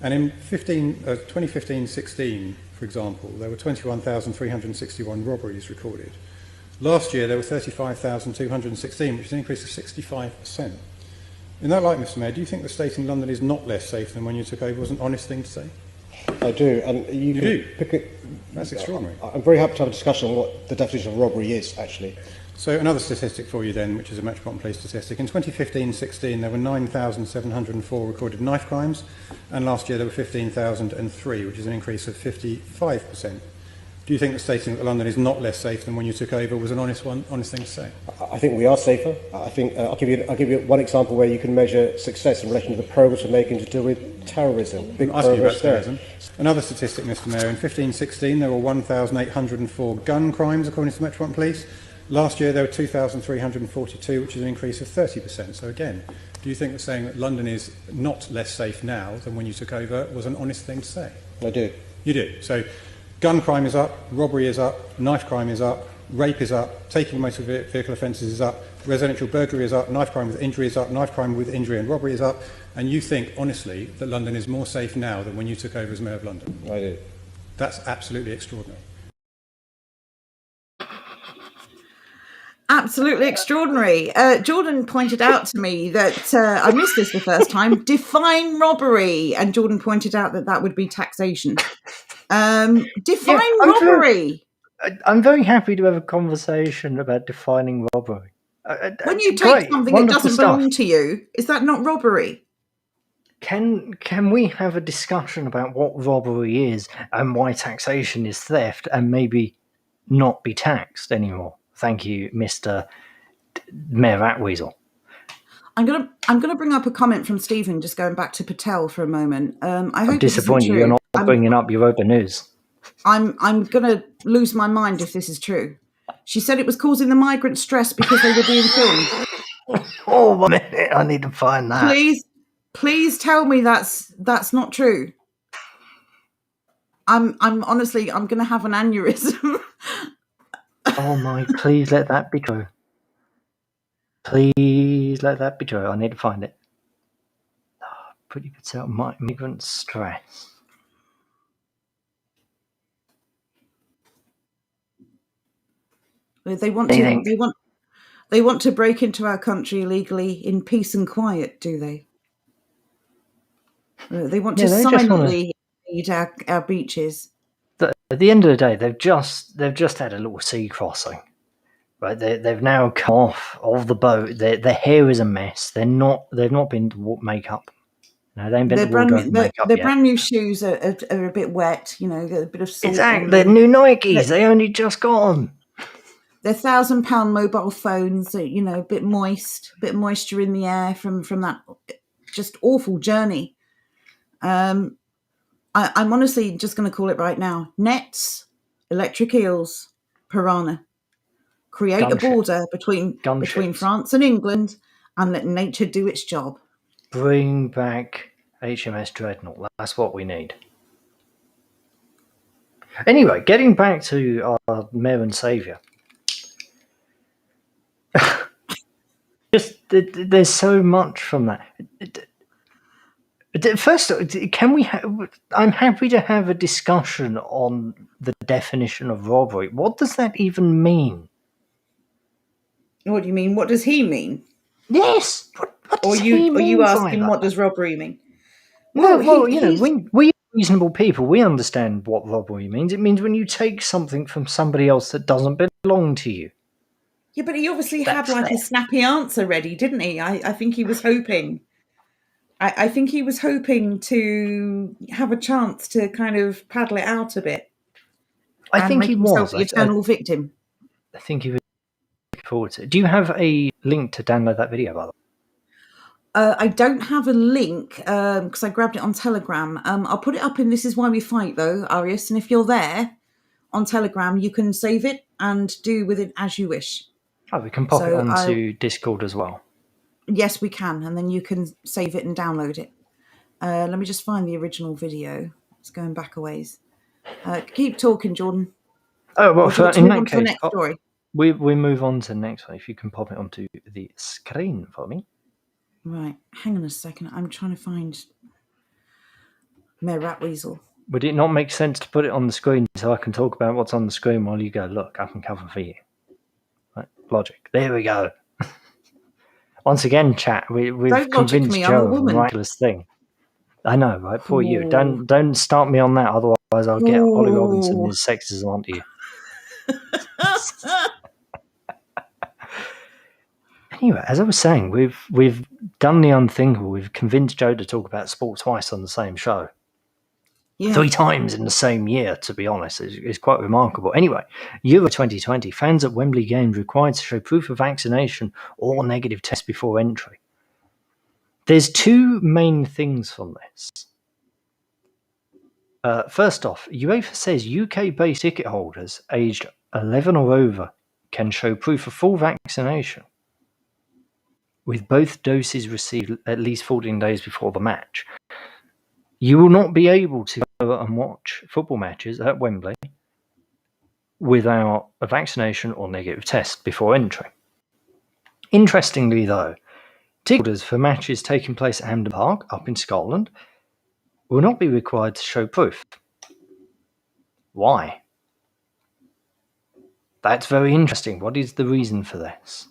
And in 2015-16, for example, there were 21,361 robberies recorded. Last year, there were 35,216, which is an increase of 65%. In that light, Mr. Mayor, do you think the state in London is not less safe than when you took over was an honest thing to say? I do. And you do? Pick it. That's extraordinary. I'm very happy to have a discussion on what the definition of robbery is, actually. So another statistic for you then, which is a Metropolitan Police statistic. In 2015-16, there were 9,704 recorded knife crimes, and last year there were 15,003, which is an increase of 55%. Do you think that stating that London is not less safe than when you took over was an honest thing to say? I think we are safer. I think I'll give you one example where you can measure success in relation to the progress we're making to deal with terrorism. Big I'll ask you about there. terrorism. Another statistic, Mr. Mayor. In 15-16, there were 1,804 gun crimes, according to the Metropolitan Police. Last year, there were 2,342, which is an increase of 30%. So again, do you think that saying that London is not less safe now than when you took over was an honest thing to say? I do. You do. So gun crime is up, robbery is up, knife crime is up, rape is up, taking motor vehicle offences is up, residential burglary is up, knife crime with injury is up, knife crime with injury and robbery is up, and you think, honestly, that London is more safe now than when you took over as Mayor of London? I do. That's absolutely extraordinary. Absolutely extraordinary. Jordan pointed out to me that I missed this the first time. Define robbery, and Jordan pointed out that would be taxation. Define robbery. I'm very happy to have a conversation about defining robbery. When you take something that doesn't belong to you, is that not robbery? Can we have a discussion about what robbery is and why taxation is theft, and maybe not be taxed anymore? Thank you, Mr. Mayor Atweasel. I'm gonna bring up a comment from Stephen, just going back to Patel for a moment. I'm disappointed you're not bringing up Europa News. I'm gonna lose my mind if this is true. She said it was causing the migrant stress because they were being filmed. Oh, 1 minute, I need to find that. Please tell me that's not true. I'm honestly, I'm gonna have an aneurysm. Oh my, please let that be true. Please let that be true. I need to find it. quickly puts out migrant stress. They want They to. think- They want to break into our country illegally in peace and quiet. Do they? They want to Yeah, they just wanna- silently invade our beaches. At the end of the day, they've just had a little sea crossing, right? They've now come off of the boat. Their hair is a mess. They've not been to makeup. No, they ain't been to wardrobe makeup Their yet. brand new shoes are a bit wet. You know, got a bit of salt on Exactly. them. They're new Nikes. They only just got them. They're £1,000 mobile phones. You know, a bit moisture in the air from that just awful journey. I'm honestly just going to call it right now: nets, electric eels, piranha. Create a Gunships. border between Gunships. France and England, and let nature do its job. Bring back HMS Dreadnought. That's what we need. Anyway, getting back to our Mayor and Saviour. Just there's so much from that. First, can we? I'm happy to have a discussion on the definition of robbery. What does that even mean? What do you mean? What does he mean? Yes. What does he mean? Are you by asking that? what does robbery mean? Well, you know, we reasonable people, we understand what robbery means. It means when you take something from somebody else that doesn't belong to you. Yeah, but he obviously had That's like a fair. snappy answer ready, didn't he? I think he was hoping. I think he was hoping to have a chance to kind of paddle it out a bit. I and think make he himself was. the eternal victim. I think he was looking forward to it. Do you have a link to download that video, by the way? I don't have a link because I grabbed it on Telegram. I'll put it up in This Is Why We Fight, though, Arius. And if you're there on Telegram, you can save it and do with it as you wish. Oh, we can pop it So onto Discord as well. Yes, we can. And then you can save it and download it. Let me just find the original video. It's going back a ways. Keep talking, Jordan. Oh, well, Or do you want to in move that on to the case, next story? we move on to the next one. If you can pop it onto the screen for me. Right. Hang on a second. I'm trying to find Mayor Ratweasel. Would it not make sense to put it on the screen so I can talk about what's on the screen while you go, look, I can cover for you? Right? Logic. There we go. Once again, chat, we've Don't logic convinced me, I'm a Joe of a woman. miraculous thing. I know, right? Poor you. Ooh. Don't start me on that, otherwise I'll get Ollie Robinson Ooh. and his sexism onto you. Anyway, as I was saying, we've done the unthinkable. We've convinced Joe to talk about sport twice on the same show. Yeah. 3 times in the same year, to be honest, is quite remarkable. Anyway, Euro 2020, fans at Wembley Games required to show proof of vaccination or negative test before entry. There's 2 main things from this. First off, UEFA says UK-based ticket holders aged 11 or over can show proof of full vaccination with both doses received at least 14 days before the match. You will not be able to go and watch football matches at Wembley without a vaccination or negative test before entry. Interestingly, though, ticket holders for matches taking place at Hampden Park, up in Scotland, will not be required to show proof. Why? That's very interesting. What is the reason for this?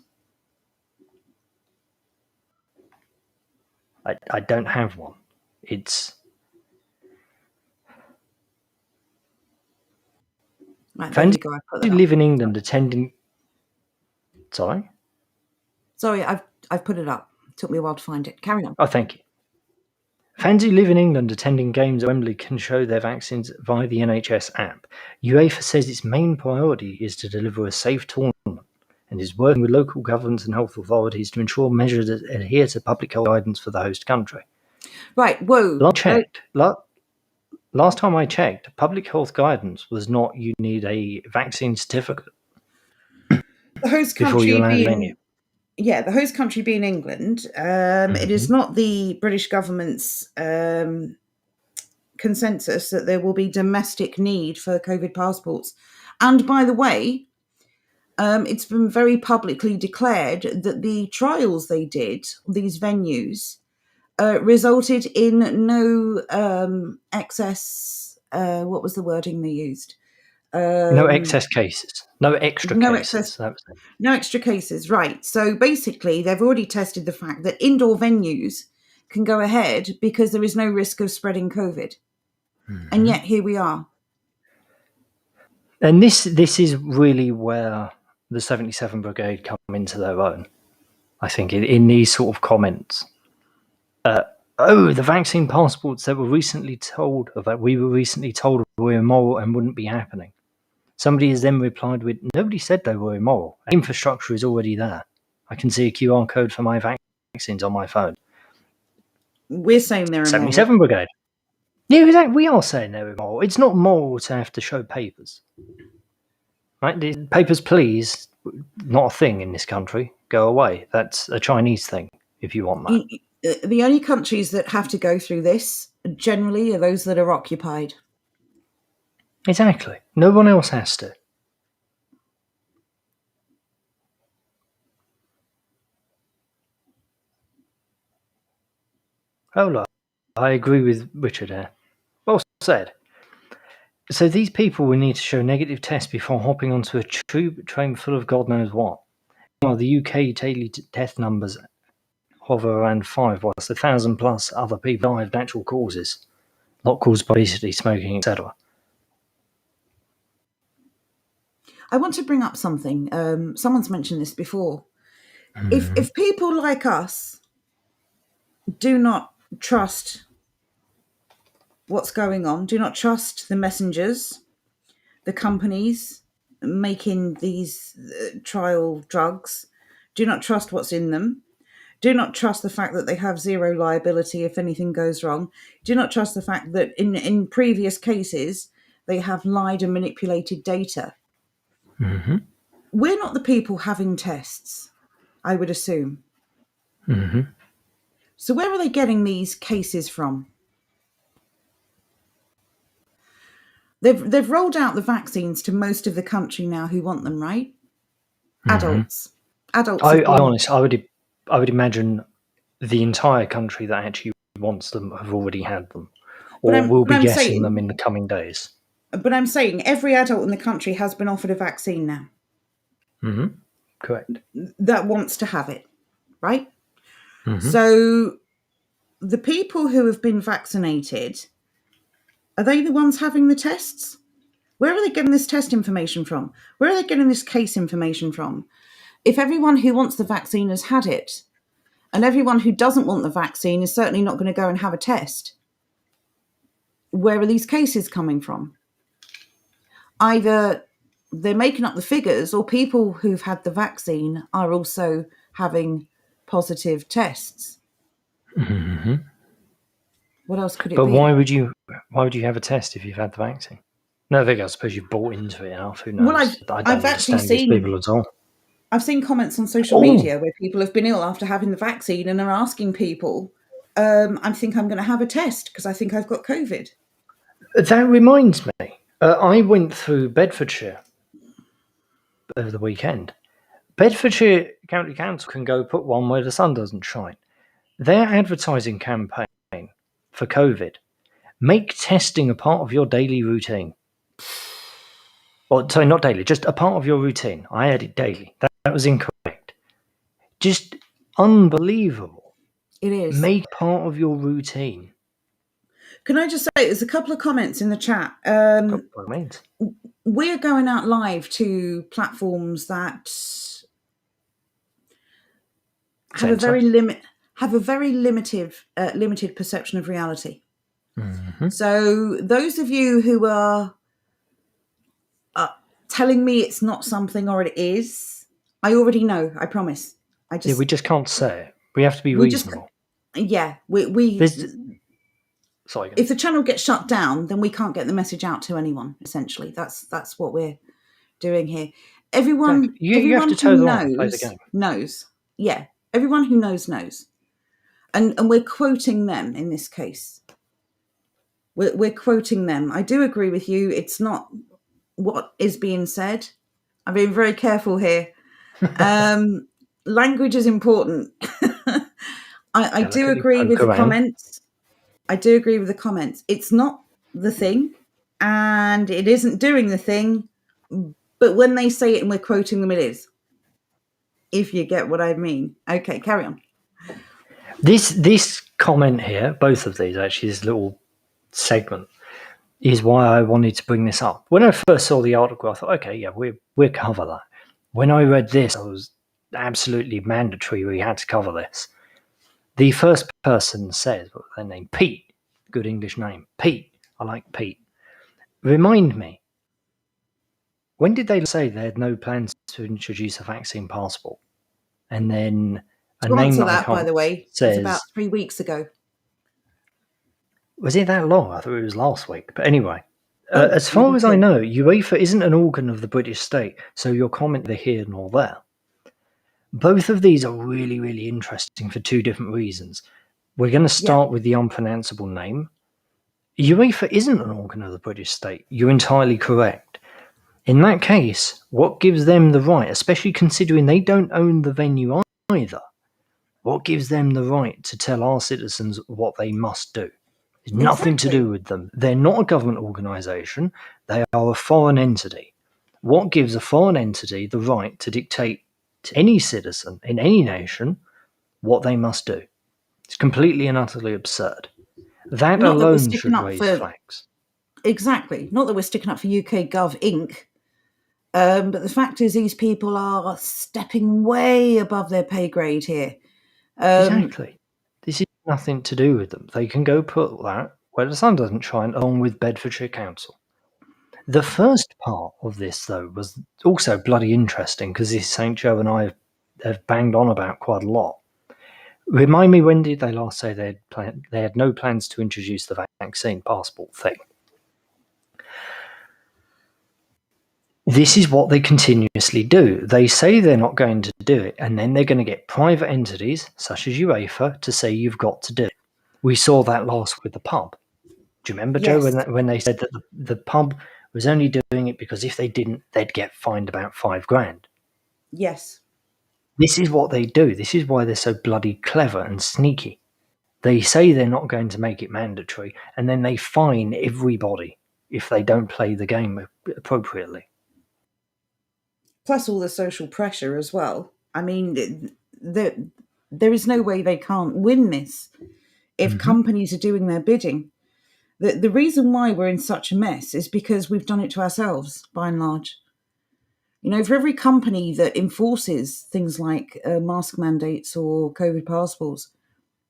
I don't have one. It's Right, there fans you go. I put who that up. live in England attending. Sorry? Sorry, I've put it up. It took me a while to find it. Carry on. Oh, thank you. Fans who live in England attending games at Wembley can show their vaccines via the NHS app. UEFA says its main priority is to deliver a safe tournament and is working with local governments and health authorities to ensure measures that adhere to public health guidance for the host country. Right, whoa. Last time I checked, public health guidance was not you need a vaccine certificate The host before country you're allowed being... venue. Yeah, the host country being England, it is not the British government's consensus that there will be domestic need for COVID passports. And by the way, it's been very publicly declared that the trials they did, these venues, resulted in no excess. What was the wording they used? No excess cases. No extra no cases. excess- That was it. No extra cases, right. So basically, they've already tested the fact that indoor venues can go ahead because there is no risk of spreading COVID. And yet here we are. And this is really where the 77 Brigade come into their own, I think, in these sort of comments. The vaccine passports that were recently told, or that we were recently told were immoral and wouldn't be happening. Somebody has then replied with, nobody said they were immoral. Infrastructure is already there. I can see a QR code for my vaccines on my phone. We're saying they're immoral. 77 Brigade. Yeah, exactly. We are saying they're immoral. It's not moral to have to show papers. Right? The papers, please, not a thing in this country. Go away. That's a Chinese thing, if you want that. The only countries that have to go through this generally are those that are occupied. Exactly. No one else has to. Oh, look, I agree with Richard here. Well said. So these people will need to show negative tests before hopping onto a tube train full of God knows what. While the UK daily death numbers hover around 5, whilst 1,000 plus other people die of natural causes, not caused by obesity, smoking, etc. I want to bring up something. Someone's mentioned this before. If people like us do not trust what's going on, do not trust the messengers, the companies making these trial drugs, do not trust what's in them, do not trust the fact that they have zero liability if anything goes wrong, do not trust the fact that in previous cases they have lied and manipulated data. Mm-hmm. We're not the people having tests, I would assume. Mm-hmm. So where are they getting these cases from? They've rolled out the vaccines to most of the country now who want them, right? Adults. Adults. I would imagine the entire country that actually wants them have already had them, or will be getting them in the coming days. But I'm saying every adult in the country has been offered a vaccine now. Mm-hmm. Correct. That wants to have it, right? Mm-hmm. So the people who have been vaccinated, are they the ones having the tests? Where are they getting this test information from? Where are they getting this case information from? If everyone who wants the vaccine has had it, and everyone who doesn't want the vaccine is certainly not going to go and have a test, where are these cases coming from? Either they're making up the figures, or people who've had the vaccine are also having positive tests. Mm-hmm. What else could it But be? why would you have a test if you've had the vaccine? No, I suppose you've bought into it enough. Who knows? Well, I don't actually understand these people at all. I've seen comments on social media where people have been ill after having the vaccine and are asking people, I think I'm going to have a test because I think I've got COVID. That reminds me. I went through Bedfordshire over the weekend. Bedfordshire County Council can go put one where the sun doesn't shine. Their advertising campaign for COVID: make testing a part of your daily routine. Or, sorry, not daily, just a part of your routine. I added daily. That was incorrect. Just unbelievable. It is. Make part of your routine. Can I just say, there's a couple of comments in the chat. We're going out live to platforms that have a very limited perception of reality. Mm-hmm. So those of you who are telling me it's not something or it is, I already know. I promise. We just can't say it. We have to be reasonable. Sorry. If the channel gets shut down, then we can't get the message out to anyone. Essentially, that's what we're doing here. Everyone, you have to toe the line, play the game. Knows. Yeah, everyone who knows, and we're quoting them in this case. We're quoting them. I do agree with you. It's not what is being said. I'm being very careful here. Language is important. I do delicately agree with poke the around. comments. I do agree with the comments. It's not the thing, and it isn't doing the thing. But when they say it and we're quoting them, it is. If you get what I mean. Okay, carry on. This comment here, both of these actually, this little segment, is why I wanted to bring this up. When I first saw the article, I thought, okay, yeah, we'll cover that. When I read this, I was absolutely mandatory we had to cover this. The first person says, what was their name? Pete. Good English name. Pete. I like Pete. Remind me, when did they say they had no plans to introduce a vaccine passport? And then a To name answer that I that, by can't the way, says, was about 3 weeks ago. was it that long? I thought it was last week. But anyway, Oh, as far maybe as I two. know, UEFA isn't an organ of the British state, so your comment neither here nor there. Both of these are really, really interesting for two different reasons. We're going to start with the unpronounceable name. UEFA isn't an organ of the British state. You're entirely correct. In that case, what gives them the right, especially considering they don't own the venue either, what gives them the right to tell our citizens what they must do? It's nothing to do with them. They're not a government organisation. They are a foreign entity. What gives a foreign entity the right to dictate to any citizen in any nation what they must do? It's completely and utterly absurd. That Not that we're alone sticking should up raise for flags. exactly. Not that we're sticking up for UK Gov Inc. But the fact is, these people are stepping way above their pay grade here. Exactly. This is nothing to do with them. They can go put that where the sun doesn't shine, along with Bedfordshire Council. The first part of this, though, was also bloody interesting because this St. Joe and I have banged on about quite a lot. Remind me, when did they last say they had no plans to introduce the vaccine passport thing? This is what they continuously do. They say they're not going to do it, and then they're going to get private entities, such as UEFA, to say you've got to do it. We saw that last with the pub. Do you remember, Joe, when they said that the pub was only doing it because if they didn't, they'd get fined about $5,000? Yes. This is what they do. This is why they're so bloody clever and sneaky. They say they're not going to make it mandatory, and then they fine everybody if they don't play the game appropriately. Plus all the social pressure as well. I mean, there is no way they can't win this if companies are doing their bidding. The reason why we're in such a mess is because we've done it to ourselves, by and large. You know, for every company that enforces things like mask mandates or COVID passports,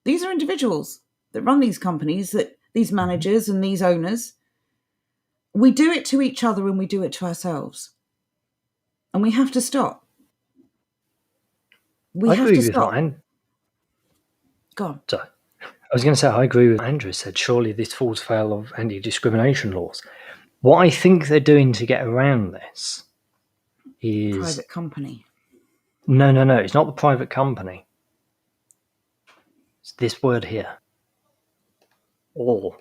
these are individuals that run these companies, that these managers and these owners. We do it to each other and we do it to ourselves. And we have to stop. I agree with that. Go on. Sorry. I was going to say, I agree with what Andrew said. Surely this falls foul of anti-discrimination laws. What I think they're doing to get around this is... Private company. No. It's not the private company. It's this word here. All.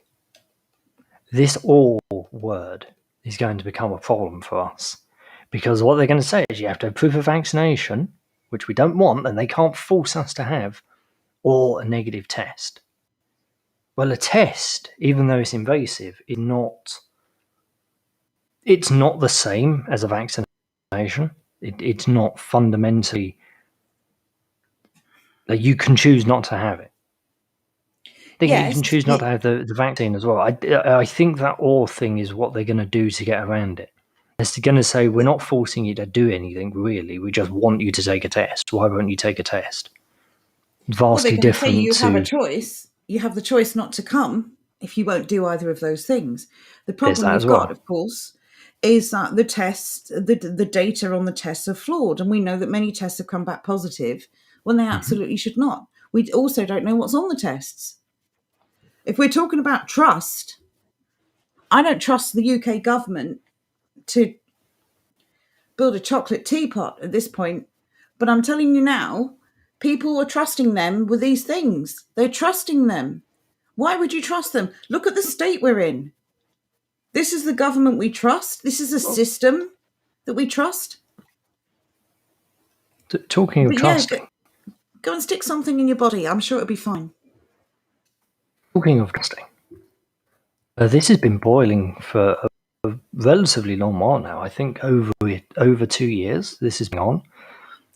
This all word is going to become a problem for us. Because what they're going to say is you have to have proof of vaccination, which we don't want, and they can't force us to have, or a negative test. Well, a test, even though it's invasive, is not... It's not the same as a vaccination. It's not fundamentally... Like, you can choose not to have it. You can choose not to have the vaccine as well. I think that all thing is what they're going to do to get around it. They're going to say, we're not forcing you to do anything, really. We just want you to take a test. Why won't you take a test? Vastly different to... You have a choice. You have the choice not to come if you won't do either of those things. The problem we've got, of course, is that the tests, the data on the tests are flawed. And we know that many tests have come back positive when they absolutely should not. We also don't know what's on the tests. If we're talking about trust, I don't trust the UK government to build a chocolate teapot at this point. But I'm telling you now, people are trusting them with these things. They're trusting them. Why would you trust them? Look at the state we're in. This is the government we trust. This is a system that we trust. Talking of trusting, Go and stick something in your body. I'm sure it'll be fine. Talking of casting, this has been boiling for a relatively long while now. I think over 2 years this has been on.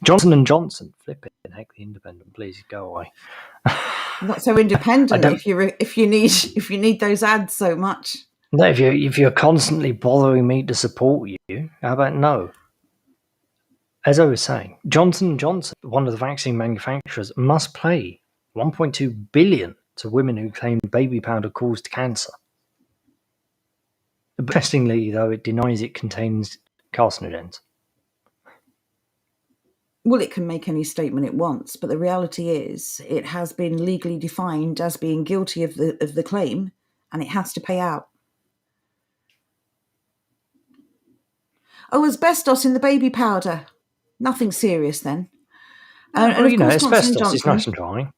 Johnson & Johnson, flipping heck, the Independent, please go away. Not so independent if you need those ads so much. No, if you're constantly bothering me to support you, how about no? As I was saying, Johnson & Johnson, one of the vaccine manufacturers, must pay $1.2 billion to women who claim baby powder caused cancer. Interestingly, though, it denies it contains carcinogens. Well, it can make any statement it wants, but the reality is it has been legally defined as being guilty of the claim, and it has to pay out. Oh, asbestos in the baby powder. Nothing serious then. Well, asbestos is nice and dry.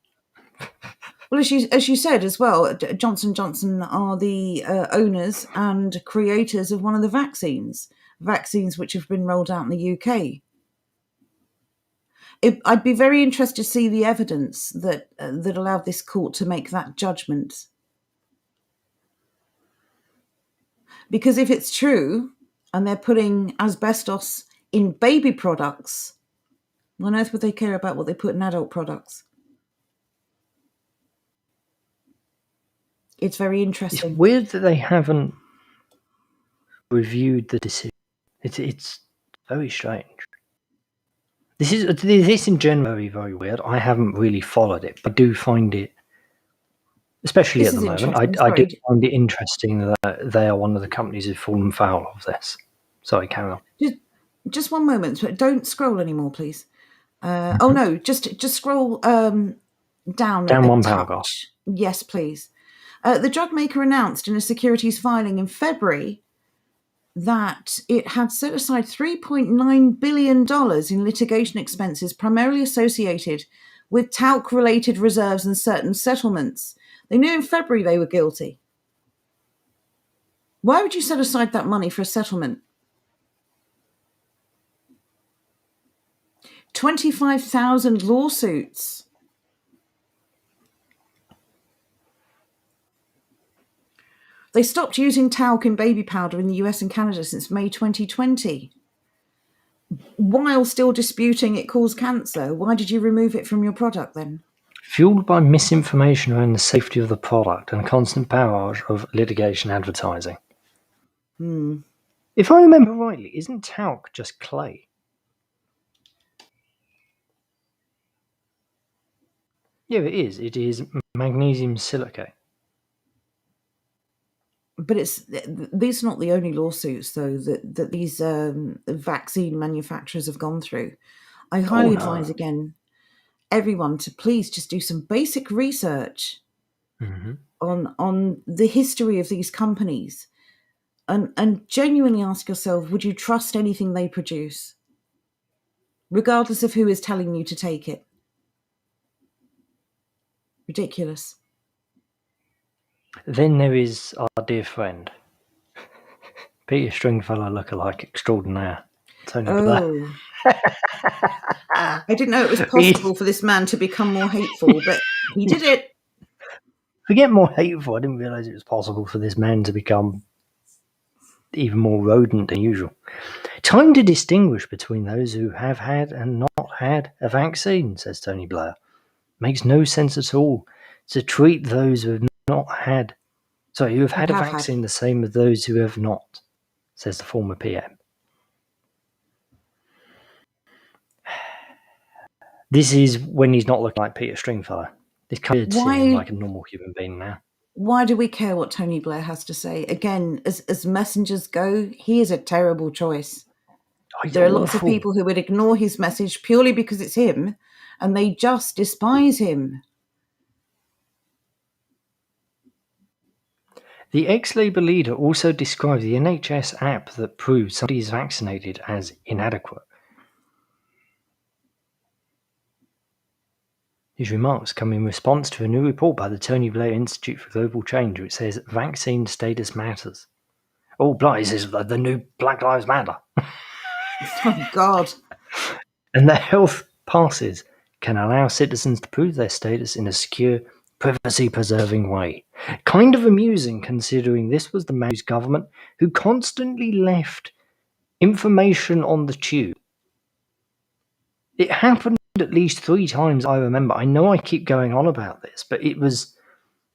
Well, as you said as well, Johnson & Johnson are the owners and creators of one of the vaccines which have been rolled out in the UK. I'd be very interested to see the evidence that allowed this court to make that judgment. Because if it's true, and they're putting asbestos in baby products, on earth would they care about what they put in adult products? It's very interesting. It's weird that they haven't reviewed the decision. It's very strange. This in general very, very weird. I haven't really followed it, but I do find it, especially at the moment, I do find it interesting that they are one of the companies who've fallen foul of this. Sorry, carry on. Just one moment. Don't scroll anymore, please. Oh no, just scroll down one paragraph. Yes, please. The drug maker announced in a securities filing in February that it had set aside $3.9 billion in litigation expenses primarily associated with talc-related reserves and certain settlements. They knew in February they were guilty. Why would you set aside that money for a settlement? 25,000 lawsuits. They stopped using talc in baby powder in the US and Canada since May 2020. While still disputing it caused cancer, why did you remove it from your product then? Fueled by misinformation around the safety of the product and a constant barrage of litigation advertising. If I remember rightly, isn't talc just clay? Yeah, it is. It is magnesium silicate. But these are not the only lawsuits, though, that these vaccine manufacturers have gone through. I highly advise, again, everyone to please just do some basic research on the history of these companies and genuinely ask yourself, would you trust anything they produce, regardless of who is telling you to take it? Ridiculous. Then there is our dear friend, Peter Stringfellow lookalike extraordinaire, Tony Blair. I didn't know it was possible for this man to become more hateful, but he did it. Forget more hateful. I didn't realise it was possible for this man to become even more rodent than usual. Time to distinguish between those who have had and not had a vaccine, says Tony Blair. Makes no sense at all to treat those who have who have had a vaccine the same as those who have not, says the former PM. This is when he's not looking like Peter Stringfellow. This comes to him like a normal human being now. Why do we care what Tony Blair has to say? Again, as messengers go, he is a terrible choice. There are lots of people who would ignore his message purely because it's him, and they just despise him. The ex-Labour leader also described the NHS app that proves somebody is vaccinated as inadequate. His remarks come in response to a new report by the Tony Blair Institute for Global Change, which says vaccine status matters. Oh, bloody, this is the new Black Lives Matter. Oh, God. And the health passes can allow citizens to prove their status in a secure, privacy-preserving way. Kind of amusing considering this was the man whose government who constantly left information on the tube. It happened at least 3 times, I remember. I know I keep going on about this, but it was,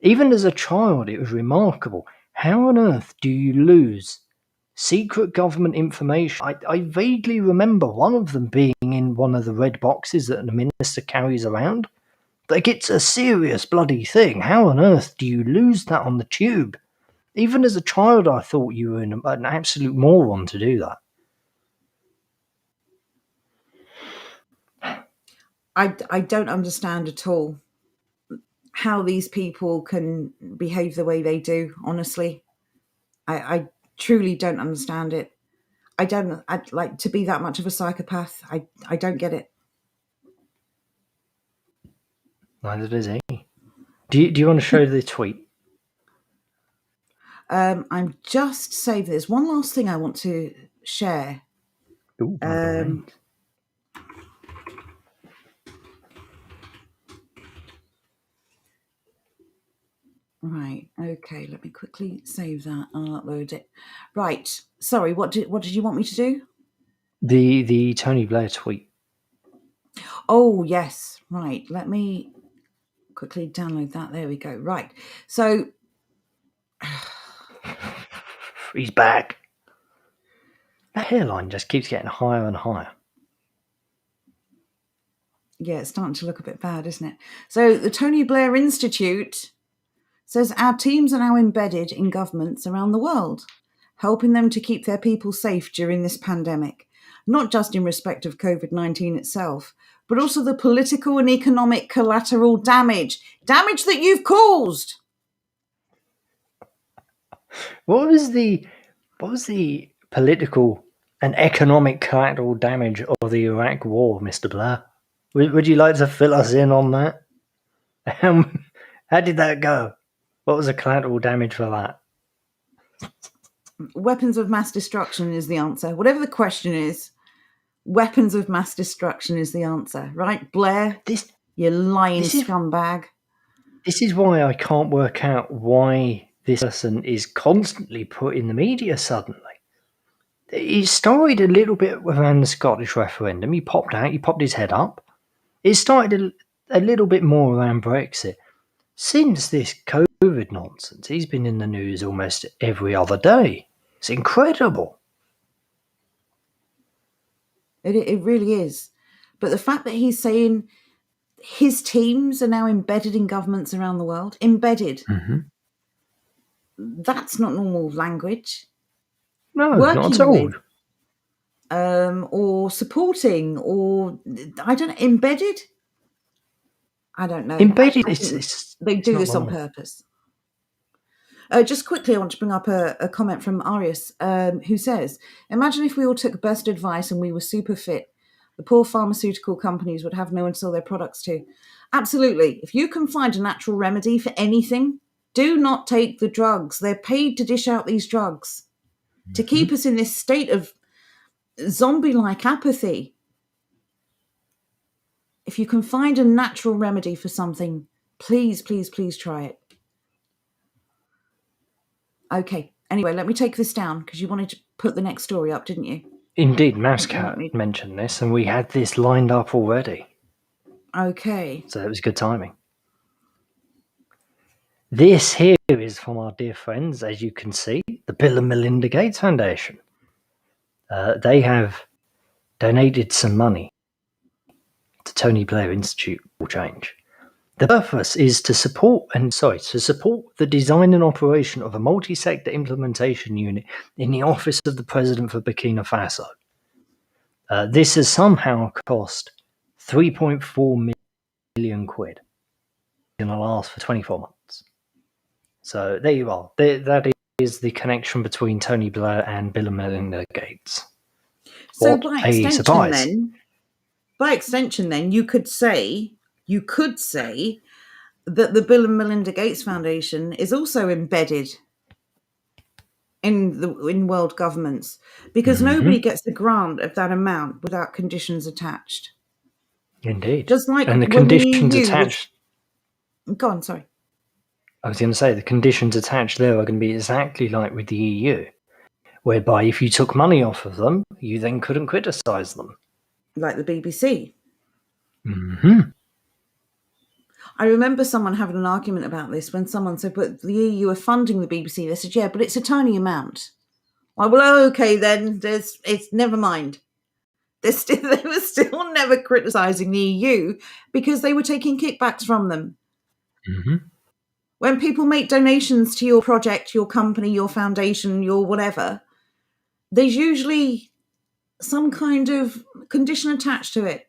even as a child, it was remarkable. How on earth do you lose secret government information? I vaguely remember one of them being in one of the red boxes that the minister carries around. Like, it's a serious bloody thing. How on earth do you lose that on the tube? Even as a child, I thought you were an absolute moron to do that. I don't understand at all how these people can behave the way they do, honestly. I truly don't understand it. I'd like to be that much of a psychopath. I don't get it. Neither does he. Do you want to show the tweet? I'm just saving. There's one last thing I want to share. Ooh, by the way. Right. Okay. Let me quickly save that. I'll upload it. Right. Sorry. What did you want me to do? The Tony Blair tweet. Oh yes. Right. Let me quickly download that. There we go. Right. So He's back. That hairline just keeps getting higher and higher. Yeah, it's starting to look a bit bad, isn't it? So the Tony Blair Institute says our teams are now embedded in governments around the world, helping them to keep their people safe during this pandemic, not just in respect of COVID-19 itself, but also the political and economic collateral damage that you've caused. What was the political and economic collateral damage of the Iraq War, Mr. Blair? Would you like to fill us in on that? How did that go? What was the collateral damage for that? Weapons of mass destruction is the answer. Whatever the question is, weapons of mass destruction is the answer. Right, Blair? You lying scumbag. This is why I can't work out why this person is constantly put in the media suddenly. It started a little bit around the Scottish referendum. He popped his head up. It started a little bit more around Brexit. Since this COVID nonsense, he's been in the news almost every other day. It's incredible. It really is. But the fact that he's saying his teams are now embedded in governments around the world, embedded, that's not normal language. No, not at all. Or supporting, or I don't know, embedded? I don't know. Embedded, they do this on purpose. Just quickly, I want to bring up a comment from Arius, who says, imagine if we all took best advice and we were super fit. The poor pharmaceutical companies would have no one to sell their products to. Absolutely. If you can find a natural remedy for anything, do not take the drugs. They're paid to dish out these drugs to keep us in this state of zombie-like apathy. If you can find a natural remedy for something, please, please, please try it. Okay. Anyway, let me take this down because you wanted to put the next story up, didn't you? Indeed, Mousecat mentioned this, and we had this lined up already. Okay. So it was good timing. This here is from our dear friends, as you can see, the Bill and Melinda Gates Foundation. They have donated some money to Tony Blair Institute for Change. The purpose is to support the design and operation of a multi-sector implementation unit in the office of the President for Burkina Faso. This has somehow cost 3.4 million quid. It's going to last for 24 months. So there you are. That is the connection between Tony Blair and Bill and Melinda Gates. So by extension, then you could say that the Bill and Melinda Gates Foundation is also embedded in world governments because nobody gets the grant of that amount without conditions attached. Indeed. Just like And the when the conditions EU was... attached, Go on, sorry. I was going to say, the conditions attached there are going to be exactly like with the EU, whereby if you took money off of them, you then couldn't criticise them. Like the BBC. Hmm. I remember someone having an argument about this when someone said, but the EU are funding the BBC. They said, yeah, but it's a tiny amount. Like, well, okay, then it's never mind. They were still never criticising the EU because they were taking kickbacks from them. Hmm. When people make donations to your project, your company, your foundation, your whatever, there's usually some kind of condition attached to it.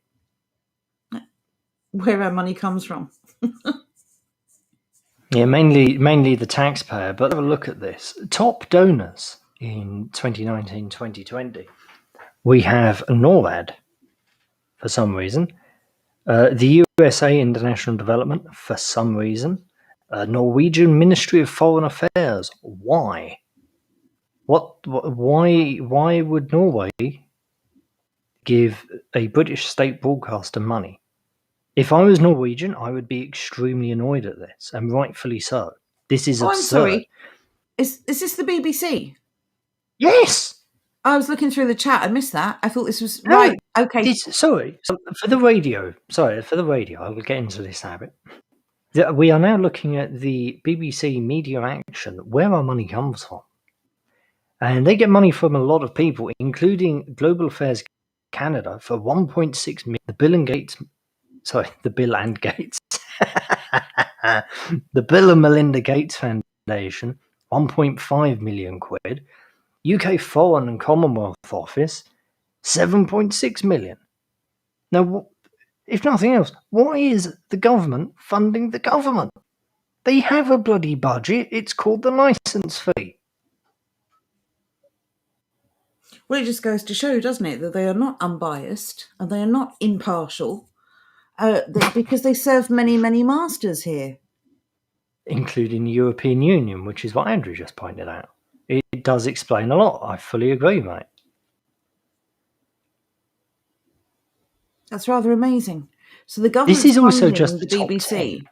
Where our money comes from. Yeah, mainly the taxpayer. But have a look at this. Top donors in 2019-2020. We have NORAD, for some reason. The USA International Development, for some reason. Norwegian Ministry of Foreign Affairs. Why? Why would Norway give a British state broadcaster money? If I was Norwegian, I would be extremely annoyed at this, and rightfully so. This is Oh, absurd. I'm sorry. Is this the BBC? Yes! I was looking through the chat. I missed that. I thought this was... No, right, okay. Sorry, for the radio, I will get into this habit. We are now looking at the BBC Media Action, where our money comes from. And they get money from a lot of people, including Global Affairs Canada, for 1.6 million. The Bill and Gates... the Bill and Melinda Gates Foundation, 1.5 million quid. UK Foreign and Commonwealth Office, 7.6 million. Now, if nothing else, why is the government funding the government? They have a bloody budget. It's called the licence fee. Well, it just goes to show, doesn't it, that they are not unbiased and they are not impartial because they serve many, many masters here. Including the European Union, which is what Andrew just pointed out. It does explain a lot. I fully agree, mate. That's rather amazing. So the government This is also funding just the the top BBC. 10.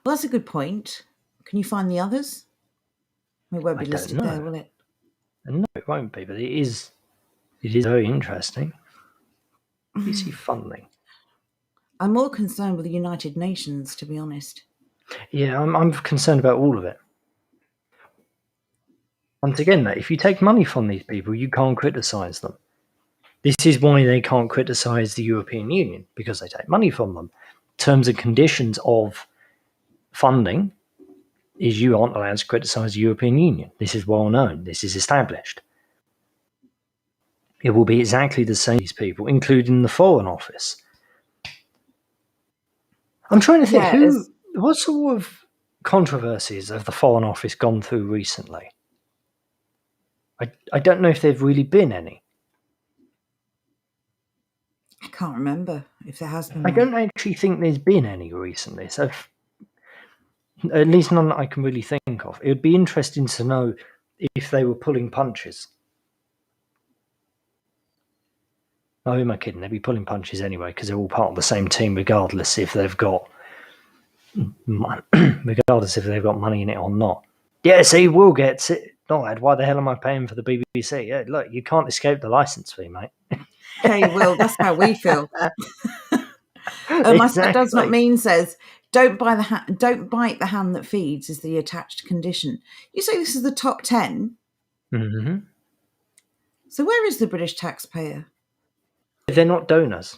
Well, that's a good point. Can you find the others? It won't be I don't listed know. there, will it? No, it won't be, but it is very interesting. BBC funding. I'm more concerned with the United Nations, to be honest. Yeah, I'm concerned about all of it. Once again, mate, if you take money from these people, you can't criticise them. This is why they can't criticise the European Union, because they take money from them. Terms and conditions of funding is you aren't allowed to criticise the European Union. This is well known. This is established. It will be exactly the same as these people, including the Foreign Office. I'm trying to think, what sort of controversies have the Foreign Office gone through recently? I don't know if there've really been any. I can't remember if there has been. I don't actually think there's been any recently. So, at least none that I can really think of. It would be interesting to know if they were pulling punches. No, who am I kidding? They'd be pulling punches anyway because they're all part of the same team, regardless if they've got money in it or not. Yeah, see, Will gets it. No, Ed, why the hell am I paying for the BBC? Yeah, look, you can't escape the licence fee, mate. Hey, Will, that's how we feel. My That Does Not Mean says, don't bite the hand that feeds is the attached condition. You say this is the top 10? Mm-hmm. So where is the British taxpayer? They're not donors.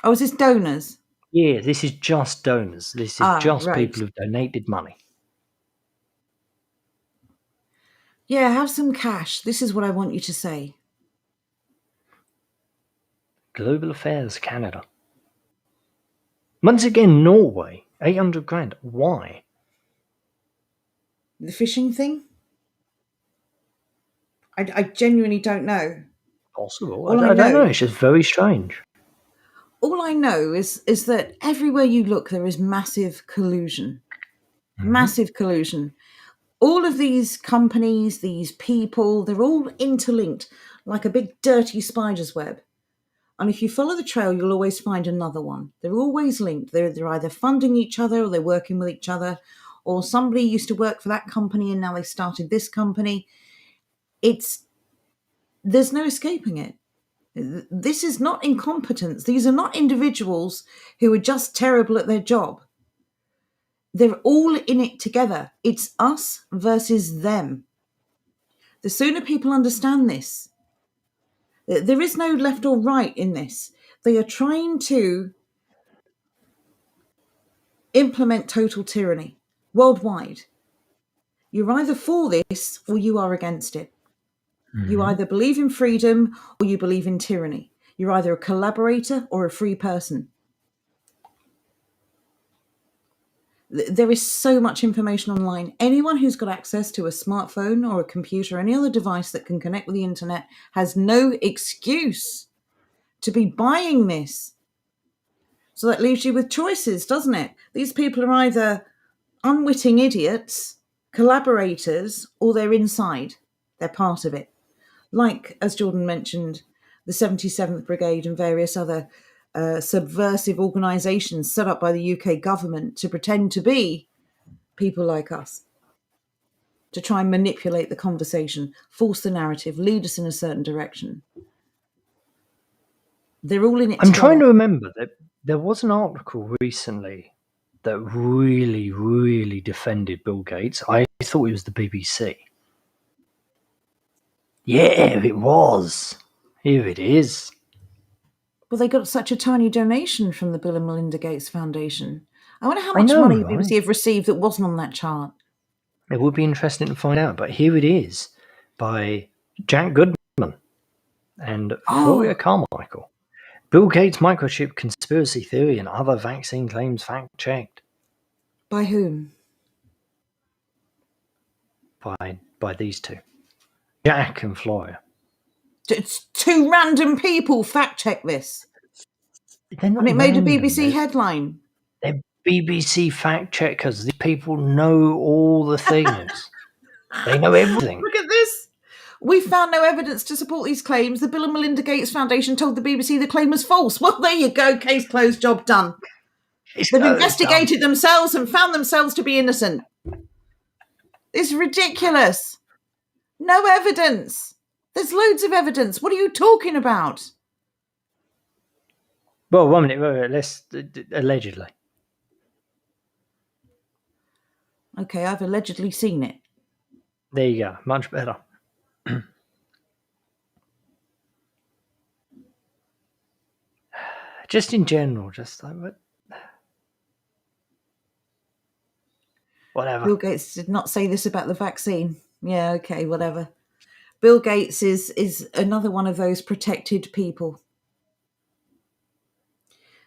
Oh, is this donors? Yeah, this is just donors. This is just people who've donated money. Yeah, have some cash. This is what I want you to say. Global Affairs Canada. Once again, Norway, 800 grand. Why? The fishing thing? I genuinely don't know. Possible. I don't know. It's just very strange. All I know is that everywhere you look, there is massive collusion. Mm-hmm. Massive collusion. all of these companies, these people, they're all interlinked like a big dirty spider's web. And if you follow the trail, you'll always find another one. They're always linked. They're either funding each other or they're working with each other, or somebody used to work for that company and now they started this company. There's no escaping it. This is not incompetence. These are not individuals who are just terrible at their job. They're all in it together. It's us versus them. The sooner people understand this, there is no left or right in this. They are trying to implement total tyranny worldwide. You're either for this or you are against it. You either believe in freedom or you believe in tyranny. You're either a collaborator or a free person. There is so much information online. Anyone who's got access to a smartphone or a computer or any other device that can connect with the internet has no excuse to be buying this. So that leaves you with choices, doesn't it? These people are either unwitting idiots, collaborators, or they're inside. They're part of it. Like, as Jordan mentioned, the 77th Brigade and various other subversive organisations set up by the UK government to pretend to be people like us, to try and manipulate the conversation, force the narrative, lead us in a certain direction. They're all in it I'm together. trying to remember that there was an article recently that really, really defended Bill Gates. I thought it was the BBC. Yeah, it was. Here it is. Well, they got such a tiny donation from the Bill and Melinda Gates Foundation. I wonder how I much know, money the right? BBC have received that wasn't on that chart. It would be interesting to find out, but here it is by Jack Goodman and Floria Carmichael. Bill Gates microchip conspiracy theory and other vaccine claims fact-checked. By whom? By these two. Jack and Floria. It's two random people fact-check this. They're not And it made a random, BBC headline. They're BBC fact-checkers. These people know all the things. They know everything. Look at this. We found no evidence to support these claims. The Bill and Melinda Gates Foundation told the BBC the claim was false. Well, there you go. Case closed, job done. They've investigated themselves and found themselves to be innocent. It's ridiculous. No evidence. There's loads of evidence. What are you talking about? Well, 1 minute. Let's allegedly. Okay, I've allegedly seen it. There you go. Much better. Just in general, just like whatever. Bill Gates did not say this about the vaccine. Yeah, okay, whatever. Bill Gates is another one of those protected people.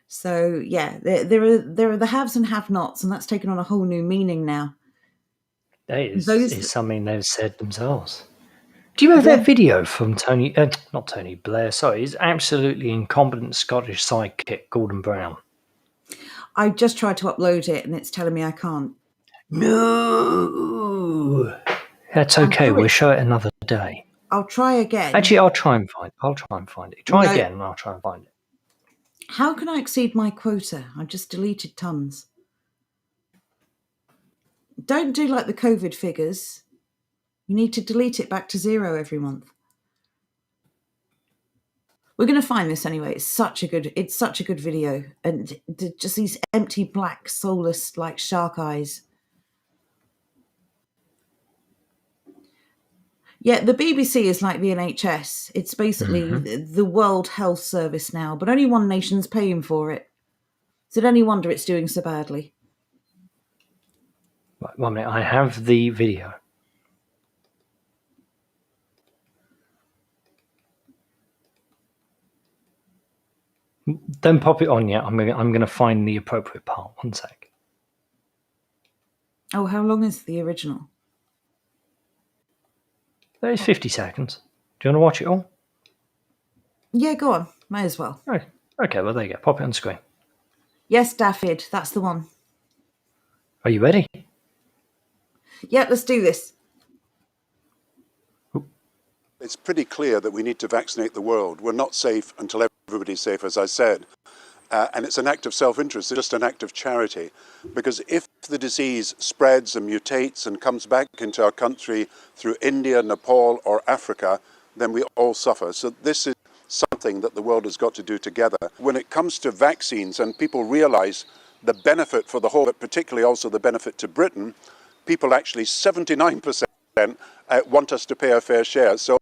So yeah, there are the haves and have-nots, and that's taken on a whole new meaning now. That is something they've said themselves. Do you have that video from not Tony Blair, sorry, his absolutely incompetent Scottish sidekick, Gordon Brown? I just tried to upload it and it's telling me I can't. No! That's okay, we'll show it another day. I'll try again. Actually, I'll try and find it. Try again and I'll try and find it. How can I exceed my quota? I've just deleted tons. Don't do like the COVID figures. You need to delete it back to 0 every month. We're going to find this anyway. It's such a good video, and just these empty, black, soulless, like shark eyes. Yeah, the BBC is like the NHS. It's basically the World Health Service now, but only one nation's paying for it. Is it any wonder it's doing so badly? Right, 1 minute, I have the video. Don't pop it on yet. I'm going to find the appropriate part. 1 sec. Oh, how long is the original? That is 50 seconds. Do you want to watch it all? Yeah, go on. May as well. Okay, well, there you go. Pop it on screen. Yes, Daffyd, that's the one. Are you ready? Yeah, let's do this. It's pretty clear that we need to vaccinate the world. We're not safe until everybody's safe, as I said. And it's an act of self-interest, it's just an act of charity. Because if the disease spreads and mutates and comes back into our country through India, Nepal, or Africa, then we all suffer. So this is something that the world has got to do together. When it comes to vaccines and people realize the benefit for the whole, but particularly also the benefit to Britain, people actually 79% want us to pay a fair share. So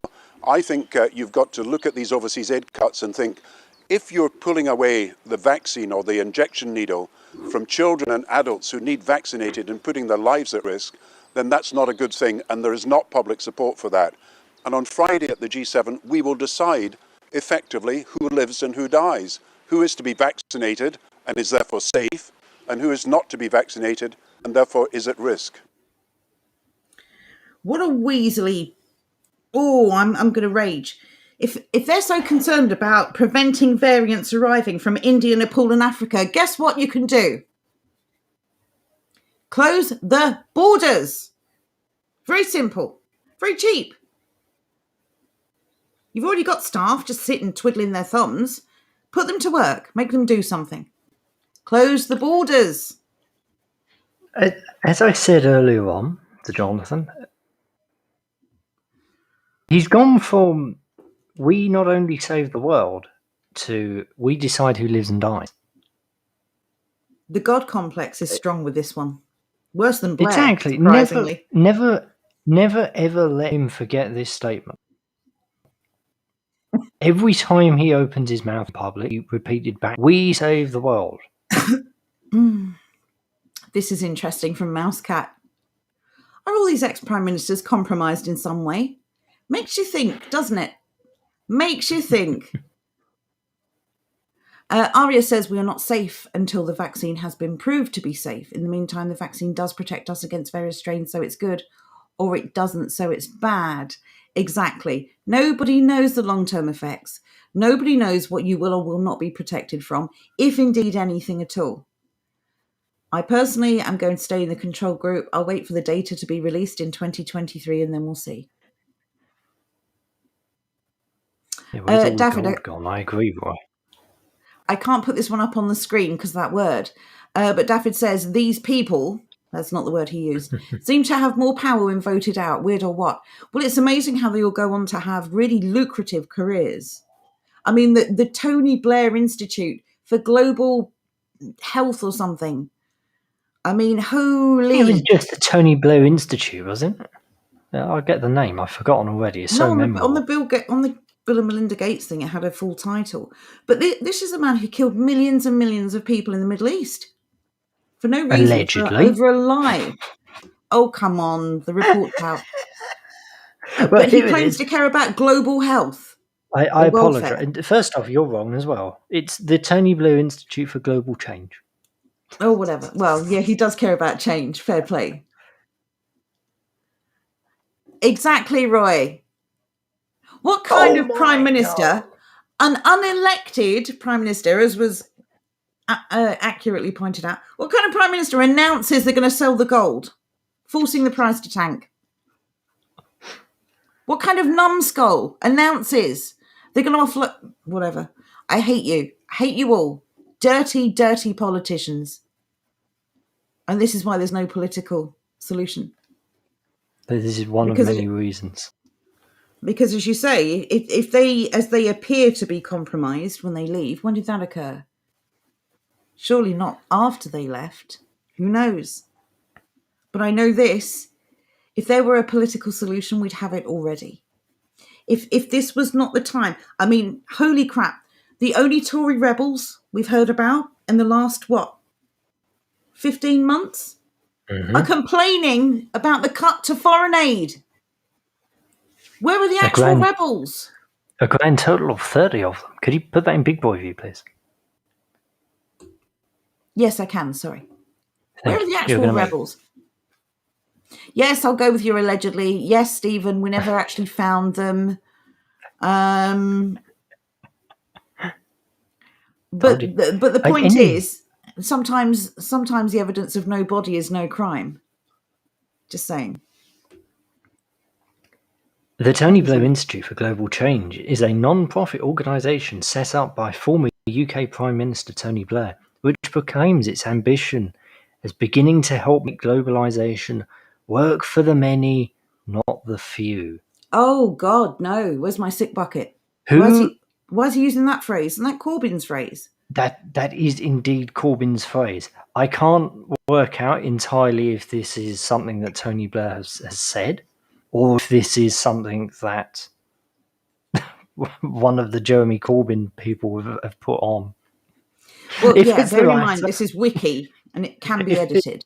I think you've got to look at these overseas aid cuts and think, if you're pulling away the vaccine or the injection needle from children and adults who need vaccinated and putting their lives at risk, then that's not a good thing, and there is not public support for that. And on Friday at the G7, we will decide effectively who lives and who dies, who is to be vaccinated and is therefore safe, and who is not to be vaccinated and therefore is at risk. What a weaselly... Oh, I'm going to rage. If they're so concerned about preventing variants arriving from India, Nepal and Africa, guess what you can do? Close the borders. Very simple. Very cheap. You've already got staff just sitting twiddling their thumbs. Put them to work. Make them do something. Close the borders. As I said earlier on to Jonathan, he's gone from we not only save the world to we decide who lives and dies. The God complex is strong with this one. Worse than Blair, Exactly. surprisingly. Never ever let him forget this statement. Every time he opens his mouth in public, he repeated back, we save the world. This is interesting from Mousecat. Are all these ex-prime ministers compromised in some way? Makes you think, doesn't it? Makes you think. Aria says we are not safe until the vaccine has been proved to be safe. In the meantime, the vaccine does protect us against various strains, so it's good, or it doesn't, so it's bad. Exactly. Nobody knows the long-term effects. Nobody knows what you will or will not be protected from, if indeed anything at all. I personally am going to stay in the control group. I'll wait for the data to be released in 2023 and then we'll see. Yeah, where's all the David, gold gone? I agree, Roy. I can't put this one up on the screen because of that word. But David says, these people, that's not the word he used, seem to have more power when voted out. Weird or what? Well, it's amazing how they all go on to have really lucrative careers. I mean, the Tony Blair Institute for Global Health or something. I mean, holy... It was just the Tony Blair Institute, wasn't it? I'll get the name. I've forgotten already. It's so memorable. On the Bill and Melinda Gates thing, it had a full title. But this is a man who killed millions and millions of people in the Middle East. For no reason. Allegedly. Over a lie. Oh, come on. The report's out. Well, but he claims to care about global health. I apologise. First off, you're wrong as well. It's the Tony Blair Institute for Global Change. Oh, whatever. Well, yeah, he does care about change. Fair play. Exactly, Roy. What kind of prime minister, an unelected prime minister, as was accurately pointed out, what kind of prime minister announces they're going to sell the gold, forcing the price to tank? What kind of numbskull announces they're going to offer... Whatever. I hate you. I hate you all. Dirty, dirty politicians. And this is why there's no political solution. This is one of many reasons. Because, as you say, if they appear to be compromised when they leave, when did that occur? Surely not after they left. Who knows? But I know this. If there were a political solution, we'd have it already. If this was not the time... I mean, holy crap. The only Tory rebels we've heard about in the last, 15 months? Are complaining about the cut to foreign aid. Where are the actual rebels? A grand total of 30 of them. Could you put that in big boy view, please? Yes, I can, sorry. Where are the actual rebels? Yes, I'll go with you allegedly. Yes, Stephen, we never actually found them. But the point is, sometimes the evidence of no body is no crime. Just saying. The Tony Blair Institute for Global Change is a non-profit organisation set up by former UK Prime Minister Tony Blair, which proclaims its ambition as beginning to help make globalisation work for the many, not the few. Oh, God, no. Where's my sick bucket? Who? Why is he using that phrase? Isn't that Corbyn's phrase? That is indeed Corbyn's phrase. I can't work out entirely if this is something that Tony Blair has said, or if this is something that one of the Jeremy Corbyn people have put on. Well, If yeah, it's the bear in latter- mind, this is wiki, and it can be If it- edited.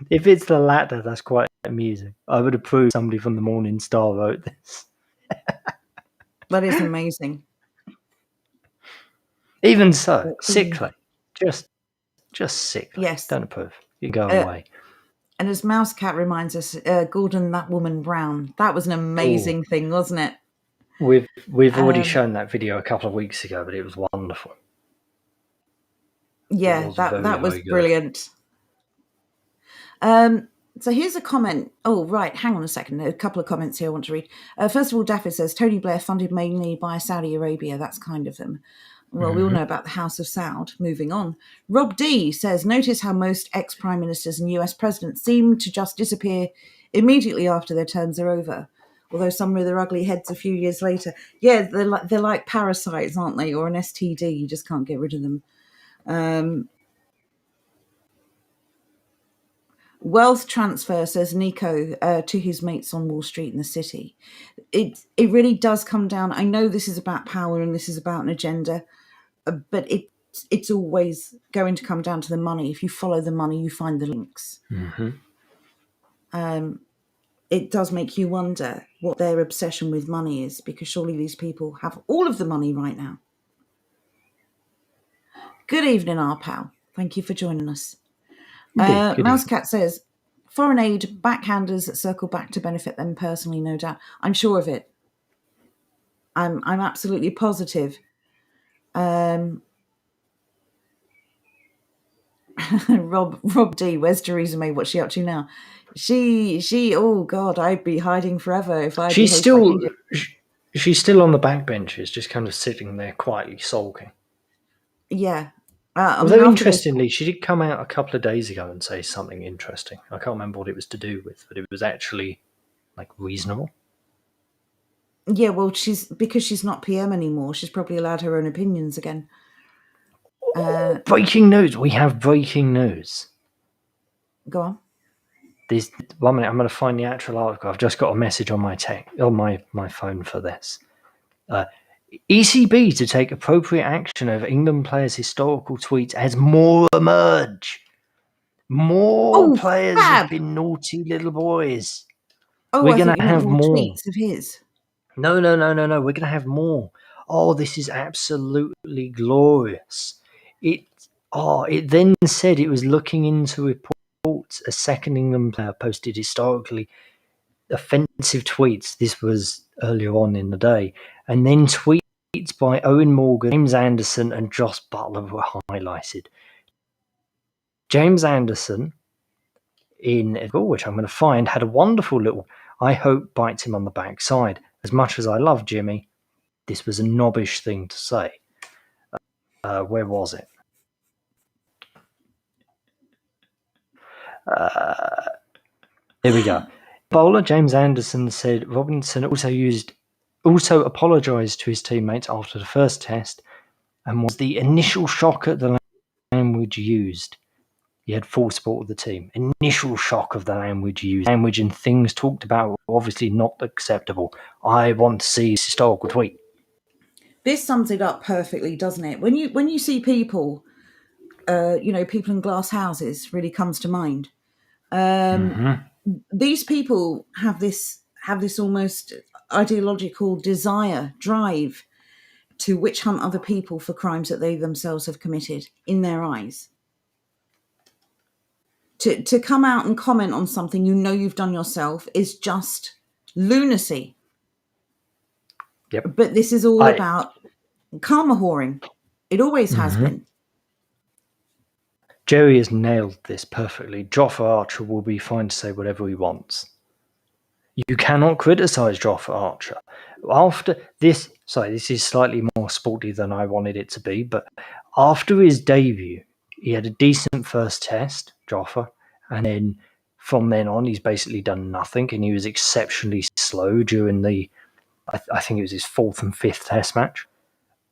If it's the latter, that's quite amusing. I would approve somebody from the Morning Star wrote this. That is amazing. Even so, sickly. Just sickly. Yes. Don't approve. You go away. And as Mousecat reminds us, Gordon, that woman Brown, that was an amazing thing, wasn't it? We've already shown that video a couple of weeks ago, but it was wonderful. Yeah, was that very, was very good. brilliant. So here's a comment. Oh, right. Hang on a second. A couple of comments here I want to read. First of all, Daffy says, Tony Blair funded mainly by Saudi Arabia. That's kind of them. Well, we all know about the House of Saud. Moving on. Rob D says, notice how most ex-prime ministers and US presidents seem to just disappear immediately after their terms are over. Although some with their ugly heads a few years later. Yeah, they're like parasites, aren't they? Or an STD. You just can't get rid of them. Wealth transfer, says Nico, to his mates on Wall Street in the city. It really does come down. I know this is about power and this is about an agenda, but it's always going to come down to the money. If you follow the money, you find the links. Mm-hmm. It does make you wonder what their obsession with money is, because surely these people have all of the money right now. Good evening, our pal. Thank you for joining us. Good Mousecat says, foreign aid, backhanders that circle back to benefit them personally, no doubt. I'm sure of it. I'm absolutely positive. Rob D, where's Theresa May? What's she up to now? She oh God, I'd be hiding forever if I She's still on the backbenches, just kind of sitting there quietly sulking. Yeah. Although interestingly, she did come out a couple of days ago and say something interesting. I can't remember what it was to do with, but it was actually like reasonable. Yeah, well, because she's not PM anymore, she's probably allowed her own opinions again. Breaking news! We have breaking news. Go on. This 1 minute, I'm going to find the actual article. I've just got a message on my phone for this. ECB to take appropriate action over England players' historical tweets as more emerge. More players have been naughty little boys. We're going to have more tweets of his. No. We're going to have more. Oh, this is absolutely glorious. It then said it was looking into reports a second England player posted historically offensive tweets. This was earlier on in the day. And then tweets by Owen Morgan, James Anderson, and Josh Butler were highlighted. James Anderson, which I'm going to find, had a wonderful little, I hope bites him on the backside. As much as I love Jimmy, this was a knobbish thing to say. Where was it? There we go. Bowler James Anderson said Robinson also apologised to his teammates after the first test and was the initial shock at the language used. He had full support of the team. Initial shock of the language used. Language and things talked about were obviously not acceptable. I want to see his historical tweet. This sums it up perfectly, doesn't it? When you see people, people in glass houses really comes to mind. These people have this almost ideological drive to witch hunt other people for crimes that they themselves have committed in their eyes. To come out and comment on something you know you've done yourself is just lunacy. Yep. But this is all about karma whoring. It always has been. Jerry has nailed this perfectly. Joffa Archer will be fine to say whatever he wants. You cannot criticise Joffa Archer. After this, this is slightly more sporty than I wanted it to be, but after his debut, he had a decent first test, Joffa, and then from then on, he's basically done nothing, and he was exceptionally slow during the, I think it was his 4th and 5th test match.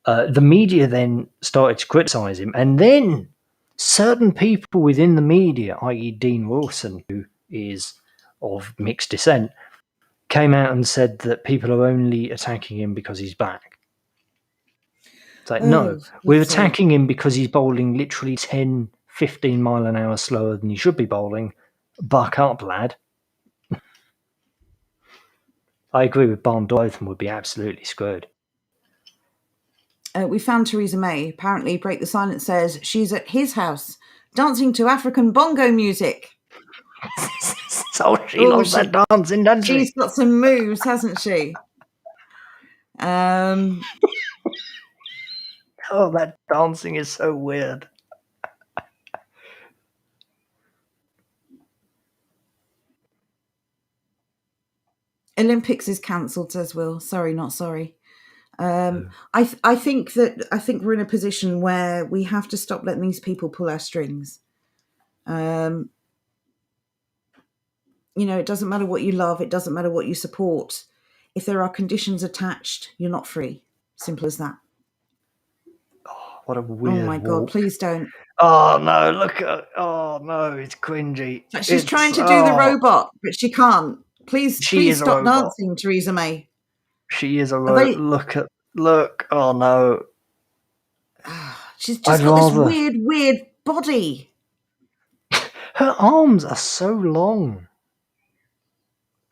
The media then started to criticise him, and then certain people within the media, i.e. Dean Wilson, who is of mixed descent, came out and said that people are only attacking him because he's back. It's like, no, we're attacking him because he's bowling literally 10, 15 mile an hour slower than he should be bowling. Buck up, lad. I agree with Barn Dothan would be absolutely screwed. We found Theresa May. Apparently, Break the Silence says she's at his house dancing to African bongo music. So she loves that dancing, doesn't she? She's got some moves, hasn't she? Oh, that dancing is so weird. Olympics is cancelled, says Will. Sorry, not sorry. I think we're in a position where we have to stop letting these people pull our strings. It doesn't matter what you love. It doesn't matter what you support. If there are conditions attached, you're not free. Simple as that. Oh, what a weird Oh my God, please don't. Oh no, look at, oh no, it's cringy. She's trying to do the robot, but she can't. Please stop dancing, Theresa May. She is a robot. Look, oh no. She's just got this weird body. Her arms are so long.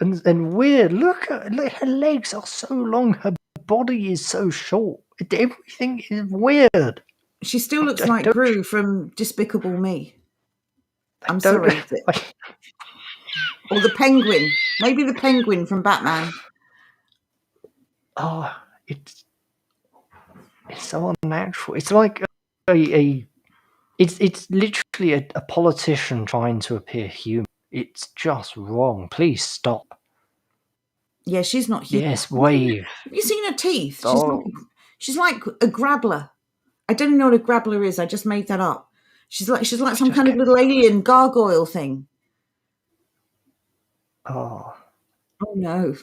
And weird. Look, her legs are so long. Her body is so short. Everything is weird. She still looks like Gru from Despicable Me. I'm sorry. Or the Penguin. Maybe the Penguin from Batman. Oh, it's so unnatural. It's like it's literally a politician trying to appear human. It's just wrong. Please stop. Yeah, she's not human. Yes, wave. Have you seen her teeth? She's like a grabbler. I don't know what a grabbler is. I just made that up. She's like some kind of little alien gargoyle thing. Oh no.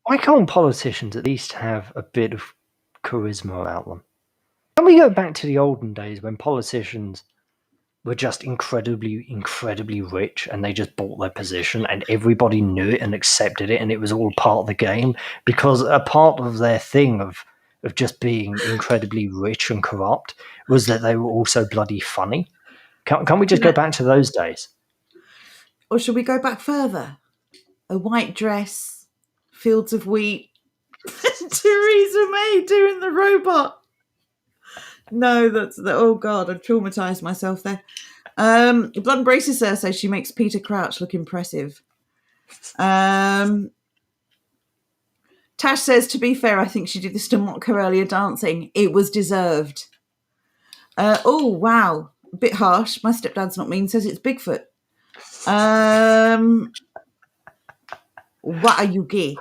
Why can't politicians at least have a bit of charisma about them? Can we go back to the olden days when politicians were just incredibly, incredibly rich and they just bought their position and everybody knew it and accepted it and it was all part of the game? Because a part of their thing of just being incredibly rich and corrupt was that they were also bloody funny. Can't we just go back to those days? Or should we go back further? A white dress, fields of wheat, Theresa May doing the robot. No, oh God, I've traumatized myself there. Blood and Braces says she makes Peter Crouch look impressive. Tash says, to be fair, I think she did this to mock her earlier dancing. It was deserved. Oh, wow. A bit harsh. My stepdad's not mean, says it's Bigfoot. What are you gay?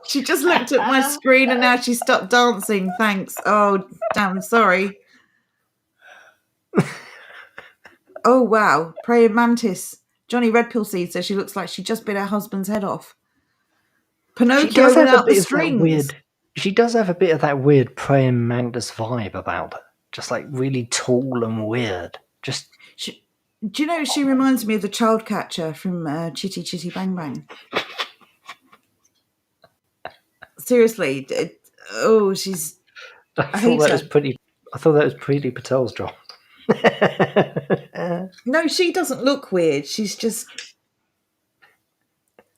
She just looked at my screen and now she stopped dancing. Thanks. Oh, damn, sorry. Oh, wow. Praying Mantis. Johnny Red Pill Seed says she looks like she just bit her husband's head off. Pinocchio without the strings. She does have a bit of that weird Praying Mantis vibe about her. Just like really tall and weird. Do you know, she reminds me of the child catcher from Chitty Chitty Bang Bang. Seriously. She's... I thought that was Preeti Patel's job. No, she doesn't look weird. She's just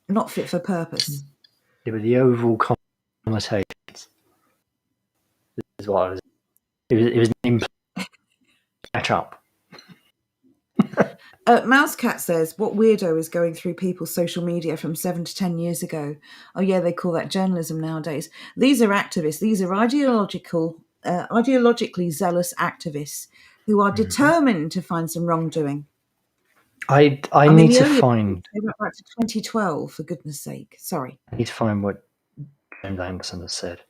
not fit for purpose. Yeah, but the overall connotations is what I was. It was an catch up. Mousecat says, what weirdo is going through people's social media from 7 to 10 years ago? Oh, yeah, they call that journalism nowadays. These are activists. These are ideologically zealous activists who are determined to find some wrongdoing. I mean, need the to earlier find. they went back to 2012, for goodness sake. Sorry. I need to find what James Anderson has said.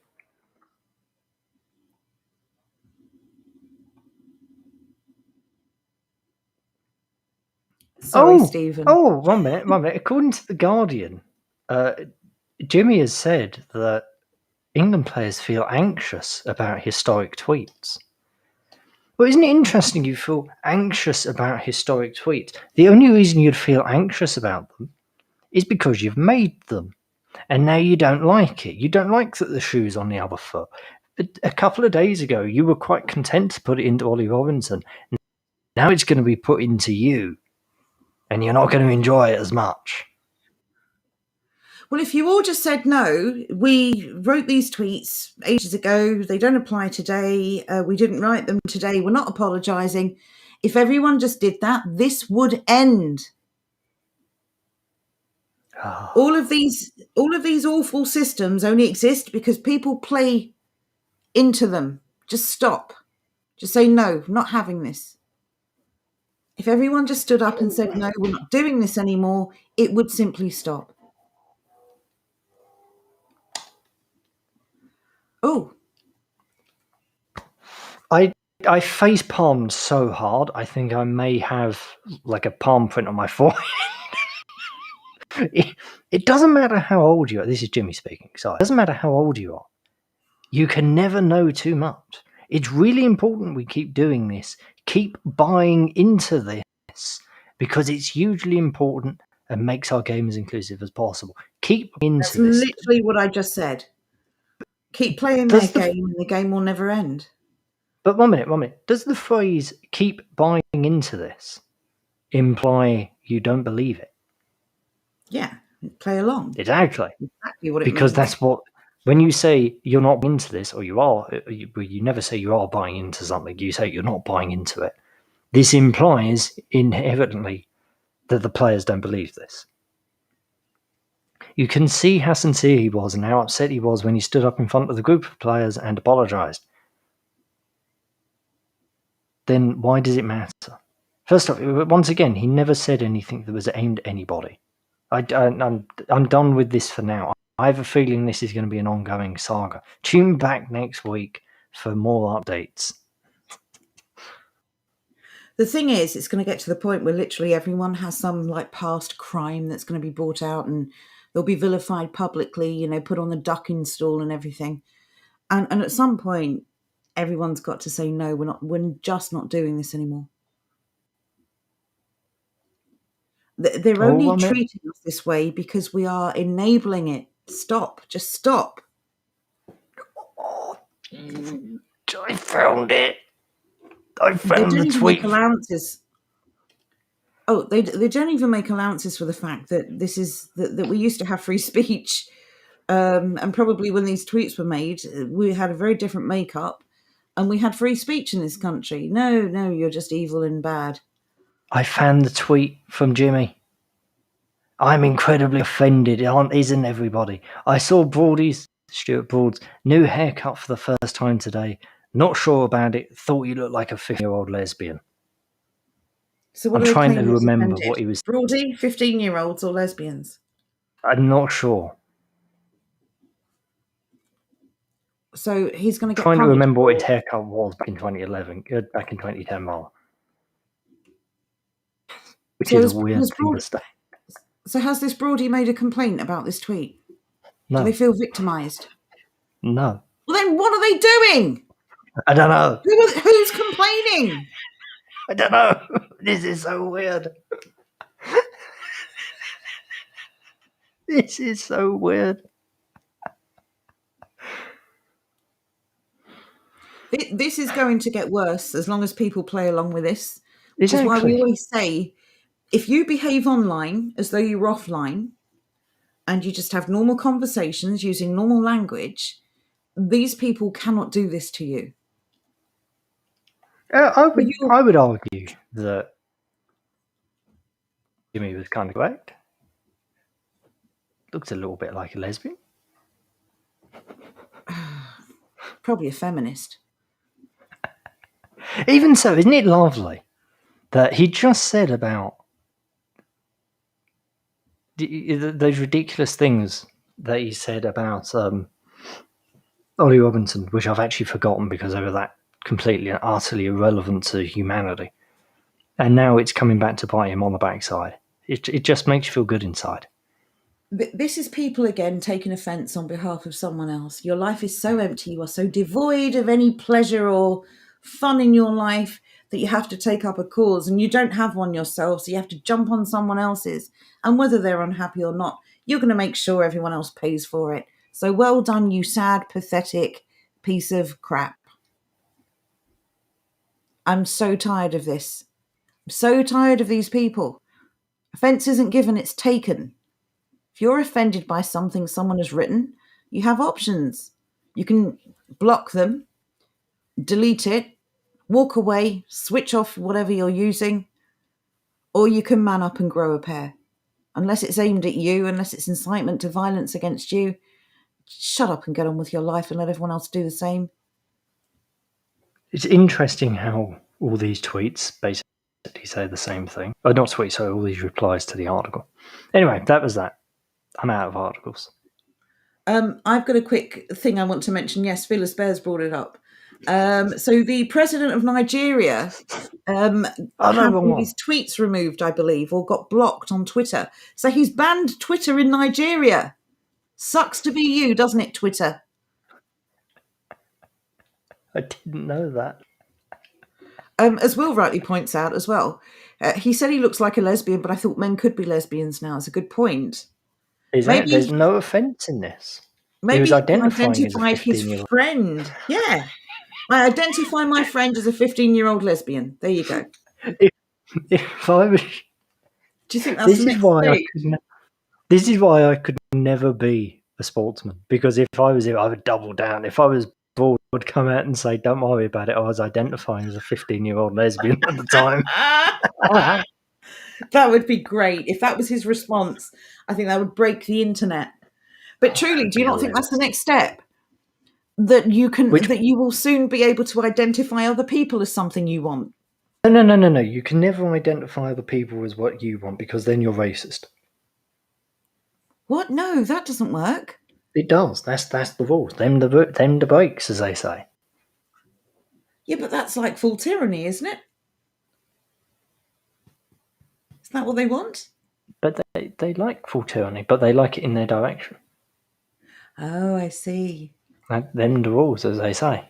Sorry, Stephen. Oh, one minute. According to The Guardian, Jimmy has said that England players feel anxious about historic tweets. Well, isn't it interesting you feel anxious about historic tweets? The only reason you'd feel anxious about them is because you've made them. And now you don't like it. You don't like that the shoe's on the other foot. A couple of days ago, you were quite content to put it into Ollie Robinson. Now it's going to be put into you. And you're not going to enjoy it as much. Well, if you all just said no, we wrote these tweets ages ago, they don't apply today, we didn't write them today, we're not apologising. If everyone just did that, this would end. All of these awful systems only exist because people play into them. Just stop. Just say no, I'm not having this. If everyone just stood up and said no, we're not doing this anymore, it would simply stop. Oh. I face palmed so hard, I think I may have like a palm print on my forehead. It doesn't matter how old you are. This is Jimmy speaking. Sorry. It doesn't matter how old you are. You can never know too much. It's really important we keep doing this. Keep buying into this because it's hugely important and makes our game as inclusive as possible. Keep into this. That's literally what I just said. Keep playing their game and the game will never end. But one minute. Does the phrase keep buying into this imply you don't believe it? Yeah, play along. Exactly what it because means. that's what, when you say you're not into this, or you are, you never say you are buying into something, you say you're not buying into it. This implies inherently that the players don't believe this. You can see how sincere he was and how upset he was when he stood up in front of the group of players and apologised. Then why does it matter? First off, once again, he never said anything that was aimed at anybody. I'm done with this for now. I have a feeling this is going to be an ongoing saga. Tune back next week for more updates. The thing is, it's going to get to the point where literally everyone has some like past crime that's going to be brought out and they'll be vilified publicly, put on the ducking stool and everything. And at some point, everyone's got to say, no, we're just not doing this anymore. They're only treating us this way because we are enabling it. Stop. Just stop. Oh, I found it. I found the tweet. They don't even make allowances for the fact that this is that we used to have free speech, and probably when these tweets were made, we had a very different makeup, and we had free speech in this country. No, you're just evil and bad. I found the tweet from Jimmy. I'm incredibly offended, isn't everybody? I saw Stuart Broad's new haircut for the first time today. Not sure about it. Thought you looked like a 50-year-old lesbian. So what I'm trying to remember what he was. Broady, 15-year-olds or lesbians? I'm not sure. So he's going to get. Trying to remember what his haircut was back in 2011, back in 2010, which is a weird thing to say. So has this Broady made a complaint about this tweet? No. Do they feel victimised? No. Well, then what are they doing? I don't know. Who's complaining? I don't know. This is so weird. This is so weird. This is going to get worse as long as people play along with this. Exactly. Which is why we always say, if you behave online as though you were offline and you just have normal conversations using normal language, these people cannot do this to you. I would argue that Jimmy was kind of correct. Looks a little bit like a lesbian. Probably a feminist. Even so, isn't it lovely that he just said about those ridiculous things that he said about Ollie Robinson, which I've actually forgotten because they were that completely and utterly irrelevant to humanity. And now it's coming back to bite him on the backside. It just makes you feel good inside. This is people again taking offence on behalf of someone else. Your life is so empty, you are so devoid of any pleasure or fun in your life that you have to take up a cause, and you don't have one yourself, so you have to jump on someone else's. And whether they're unhappy or not, you're going to make sure everyone else pays for it. So well done, you sad, pathetic piece of crap. I'm so tired of this. I'm so tired of these people. Offence isn't given, it's taken. If you're offended by something someone has written, you have options. You can block them, delete it, walk away, switch off whatever you're using, or you can man up and grow a pair. Unless it's aimed at you, unless it's incitement to violence against you, shut up and get on with your life and let everyone else do the same. It's interesting how all these tweets basically say the same thing. Oh, not tweets, sorry, all these replies to the article. Anyway, that was that. I'm out of articles. I've got a quick thing I want to mention. Yes, Phyllis Bears brought it up. So the president of Nigeria had all his tweets removed, I believe, or got blocked on Twitter. So he's banned Twitter in Nigeria. Sucks to be you, doesn't it, Twitter? I didn't know that. As Will rightly points out as well, he said he looks like a lesbian, but I thought men could be lesbians now. It's a good point. There's no offence in this. Maybe he was identifying identified his friend. Yeah. I identify my friend as a 15-year-old lesbian. There you go. If I was... Do you think that's This is why I could never be a sportsman. Because if I was here, I would double down. If I was bored, I would come out and say, don't worry about it. I was identifying as a 15-year-old lesbian at the time. That would be great. If that was his response, I think that would break the internet. But truly, do you not think that's the next step? That you will soon be able to identify other people as something you want? No. You can never identify other people as what you want because then you're racist. What? No, that doesn't work. It does. That's the rules. Them the breaks, as they say. Yeah, but that's like full tyranny, isn't it? Isn't that what they want? But they like full tyranny, but they like it in their direction. Oh, I see. Them the rules, as they say.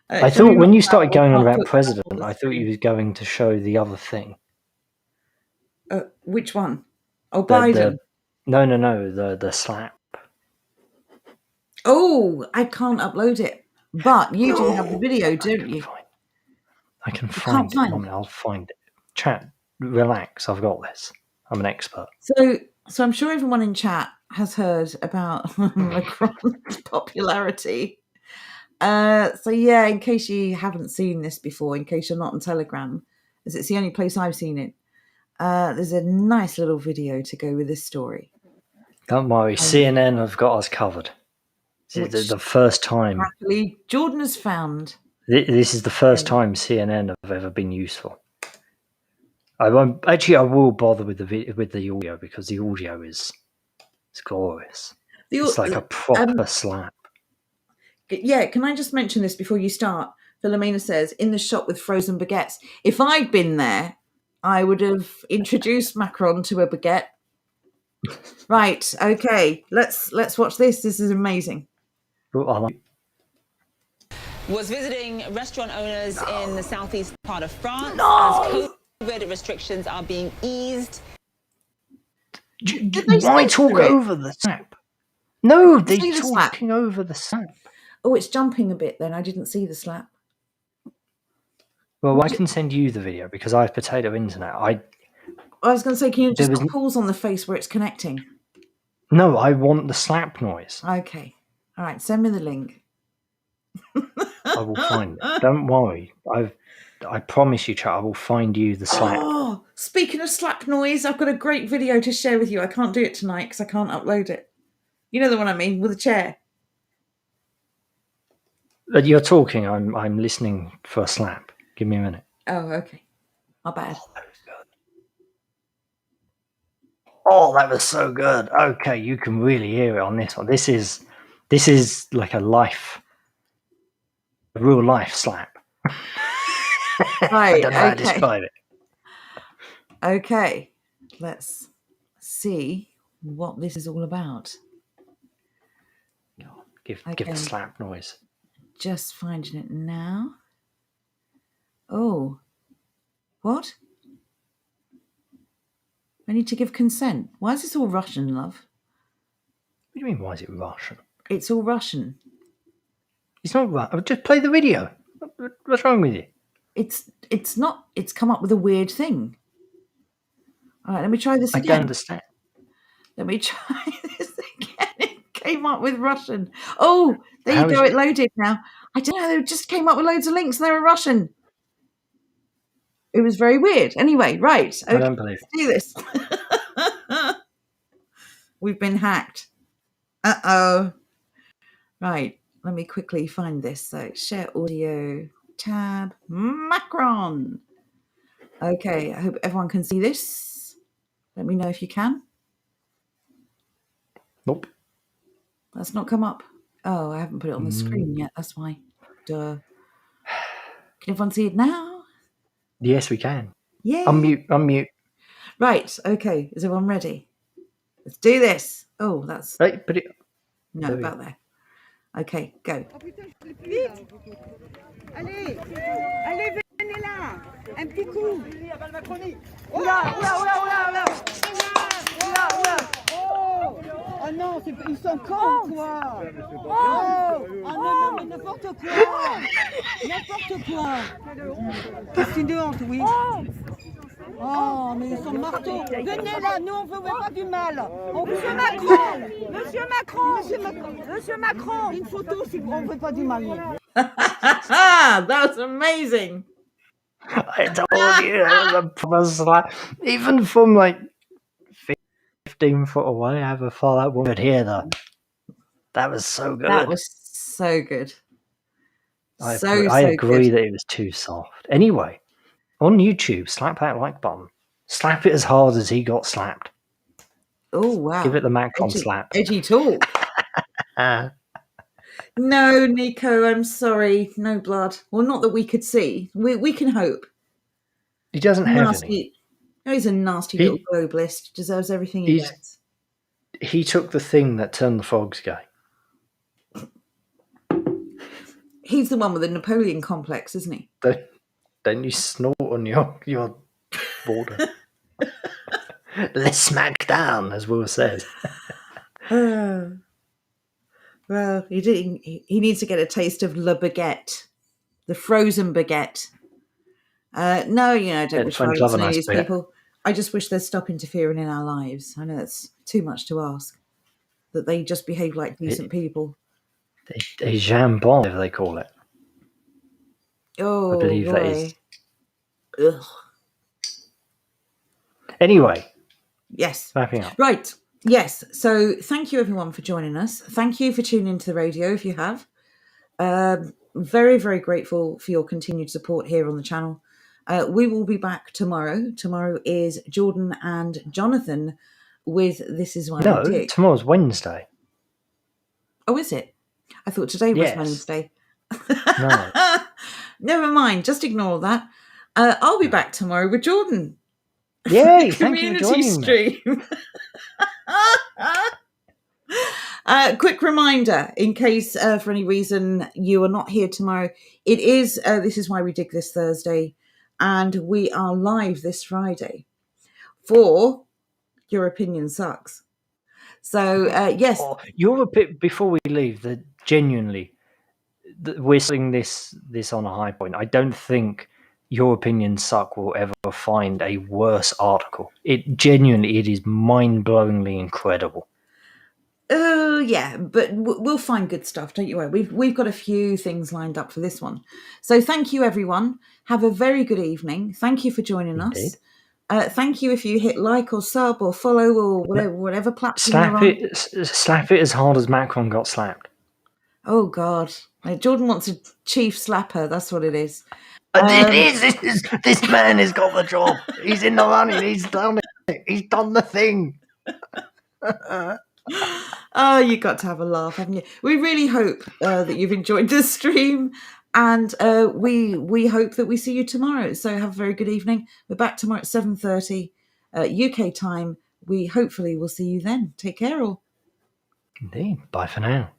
I thought when you started going on about president, I thought you was going to show the other thing. Which one? Oh, Biden. No, the slap. Oh, I can't upload it. But you do have the video, don't you? I can find it. I'll find it. Chat, relax. I've got this. I'm an expert. So I'm sure everyone in chat has heard about Macron's popularity. So yeah, in case you haven't seen this before, in case you're not on Telegram, as it's the only place I've seen it, there's a nice little video to go with this story. Don't worry, CNN have got us covered. It's the first time. Actually, Jordan has found. This is the first time CNN have ever been useful. I will bother with the audio because the audio is glorious. It's like a proper slap. Yeah, can I just mention this before you start? Philomena says, in the shop with frozen baguettes. If I'd been there, I would have introduced Macron to a baguette. Right, okay, let's watch this. This is amazing. Was visiting restaurant owners in the southeast part of France as COVID restrictions are being eased. Why talk over the slap? No, they're talking over the slap. Oh, it's jumping a bit then. I didn't see the slap. Well, I can send you the video because I have potato internet. I was going to say, can you just pause on the face where it's connecting? No, I want the slap noise. Okay. All right, send me the link. I will find it. Don't worry. I promise you, chat, I will find you the slap. Oh, speaking of slap noise, I've got a great video to share with you. I can't do it tonight because I can't upload it. You know the one I mean, with a chair. You're talking. I'm listening for a slap. Give me a minute. Oh, okay. My bad. Oh, that was so good. Okay, you can really hear it on this one. This is like a real life slap. I Right, don't know how to okay. describe it. Okay, let's see what this is all about. Give Okay. the slap noise. Just finding it now. Oh, what? I need to give consent. Why is this all Russian, love? What do you mean, why is it Russian? It's all Russian. It's not Russian. Just play the video. What's wrong with you? It's not. It's come up with a weird thing. All right, let me try this I again. don't understand. Let me try this again. It came up with Russian. Oh, there How you go. is It loaded now. I don't know. It just came up with loads of links and they were Russian. It was very weird. Anyway, right. I Okay, don't believe let's do this. We've been hacked. Uh-oh. Right. Let me quickly find this. So share audio, tab, Macron. Okay. I hope everyone can see this. Let me know if you can. Nope. That's not come up. Oh, I haven't put it on the screen yet. That's why. Duh. Can everyone see it now? Yes, we can. Yeah. Unmute. Right. Okay. Is everyone ready? Let's do this. Oh, that's Right, put it. no there we about there. Okay, go. Allez, allez, venez là, un petit coup. Oh non, ils sont cons quoi. Oh non, mais n'importe quoi. N'importe quoi. C'est une honte, oui. Oh, mais ils sont marteaux. Venez là, nous on veut pas du mal. Monsieur Macron. Monsieur Macron. Une photo si on veut pas du mal. That was amazing. I told you, the proper slap. Even from like 15 foot away, I have a far that woman here though. That was so good. That was so good. I so agree good. that it was too soft. Anyway, on YouTube, slap that like button. Slap it as hard as he got slapped. Oh wow. Give it the Macron slap. Edgy talk. No, Nico, I'm sorry. No blood. Well, not that we could see. We can hope. He doesn't have any. Nasty. No, he's a nasty little globalist. Deserves everything he gets. He took the thing that turned the frogs gay. He's the one with the Napoleon complex, isn't he? Don't you snort on your border. Let's smack down, as Will said. Well, he needs to get a taste of Le Baguette, the frozen baguette. No, I don't wish violence on any of these people. I just wish they'd stop interfering in our lives. I know that's too much to ask. That they just behave like decent people. A jambon, if they call it. Oh, I believe boy. that is. Ugh. Anyway. Yes. Wrapping up. Right. Yes. So thank you, everyone, for joining us. Thank you for tuning into the radio, if you have. Very, very grateful for your continued support here on the channel. We will be back tomorrow. Tomorrow is Jordan and Jonathan with This Is Why No, We Dig. tomorrow's Wednesday. Oh, is it? I thought today was Yes. Wednesday. No. Never mind. Just ignore that. I'll be back tomorrow with Jordan. Yay! Thank you for joining me. Stream. Quick reminder, in case for any reason you are not here tomorrow, it is This Is Why We Dig This Thursday, and we are live this Friday for Your Opinion Sucks. So yes, Before we leave, genuinely, we're setting this on a high point. I don't think Your Opinion Suck will ever find a worse article. It is mind-blowingly incredible. Oh yeah, but we'll find good stuff. Don't you worry. We've got a few things lined up for this one. So thank you, everyone. Have a very good evening. Thank you for joining Indeed. us. Thank you if you hit like or sub or follow or whatever platform you're on. Slap it as hard as Macron got slapped. Oh God, Jordan wants a chief slapper. That's what it is. It is. This man has got the job. He's in the running. He's done it. He's done the thing. Oh, you got to have a laugh, haven't you? We really hope that you've enjoyed the stream, and we hope that we see you tomorrow. So have a very good evening. We're back tomorrow at 7:30 UK time. We hopefully will see you then. Take care, all. Indeed. Bye for now.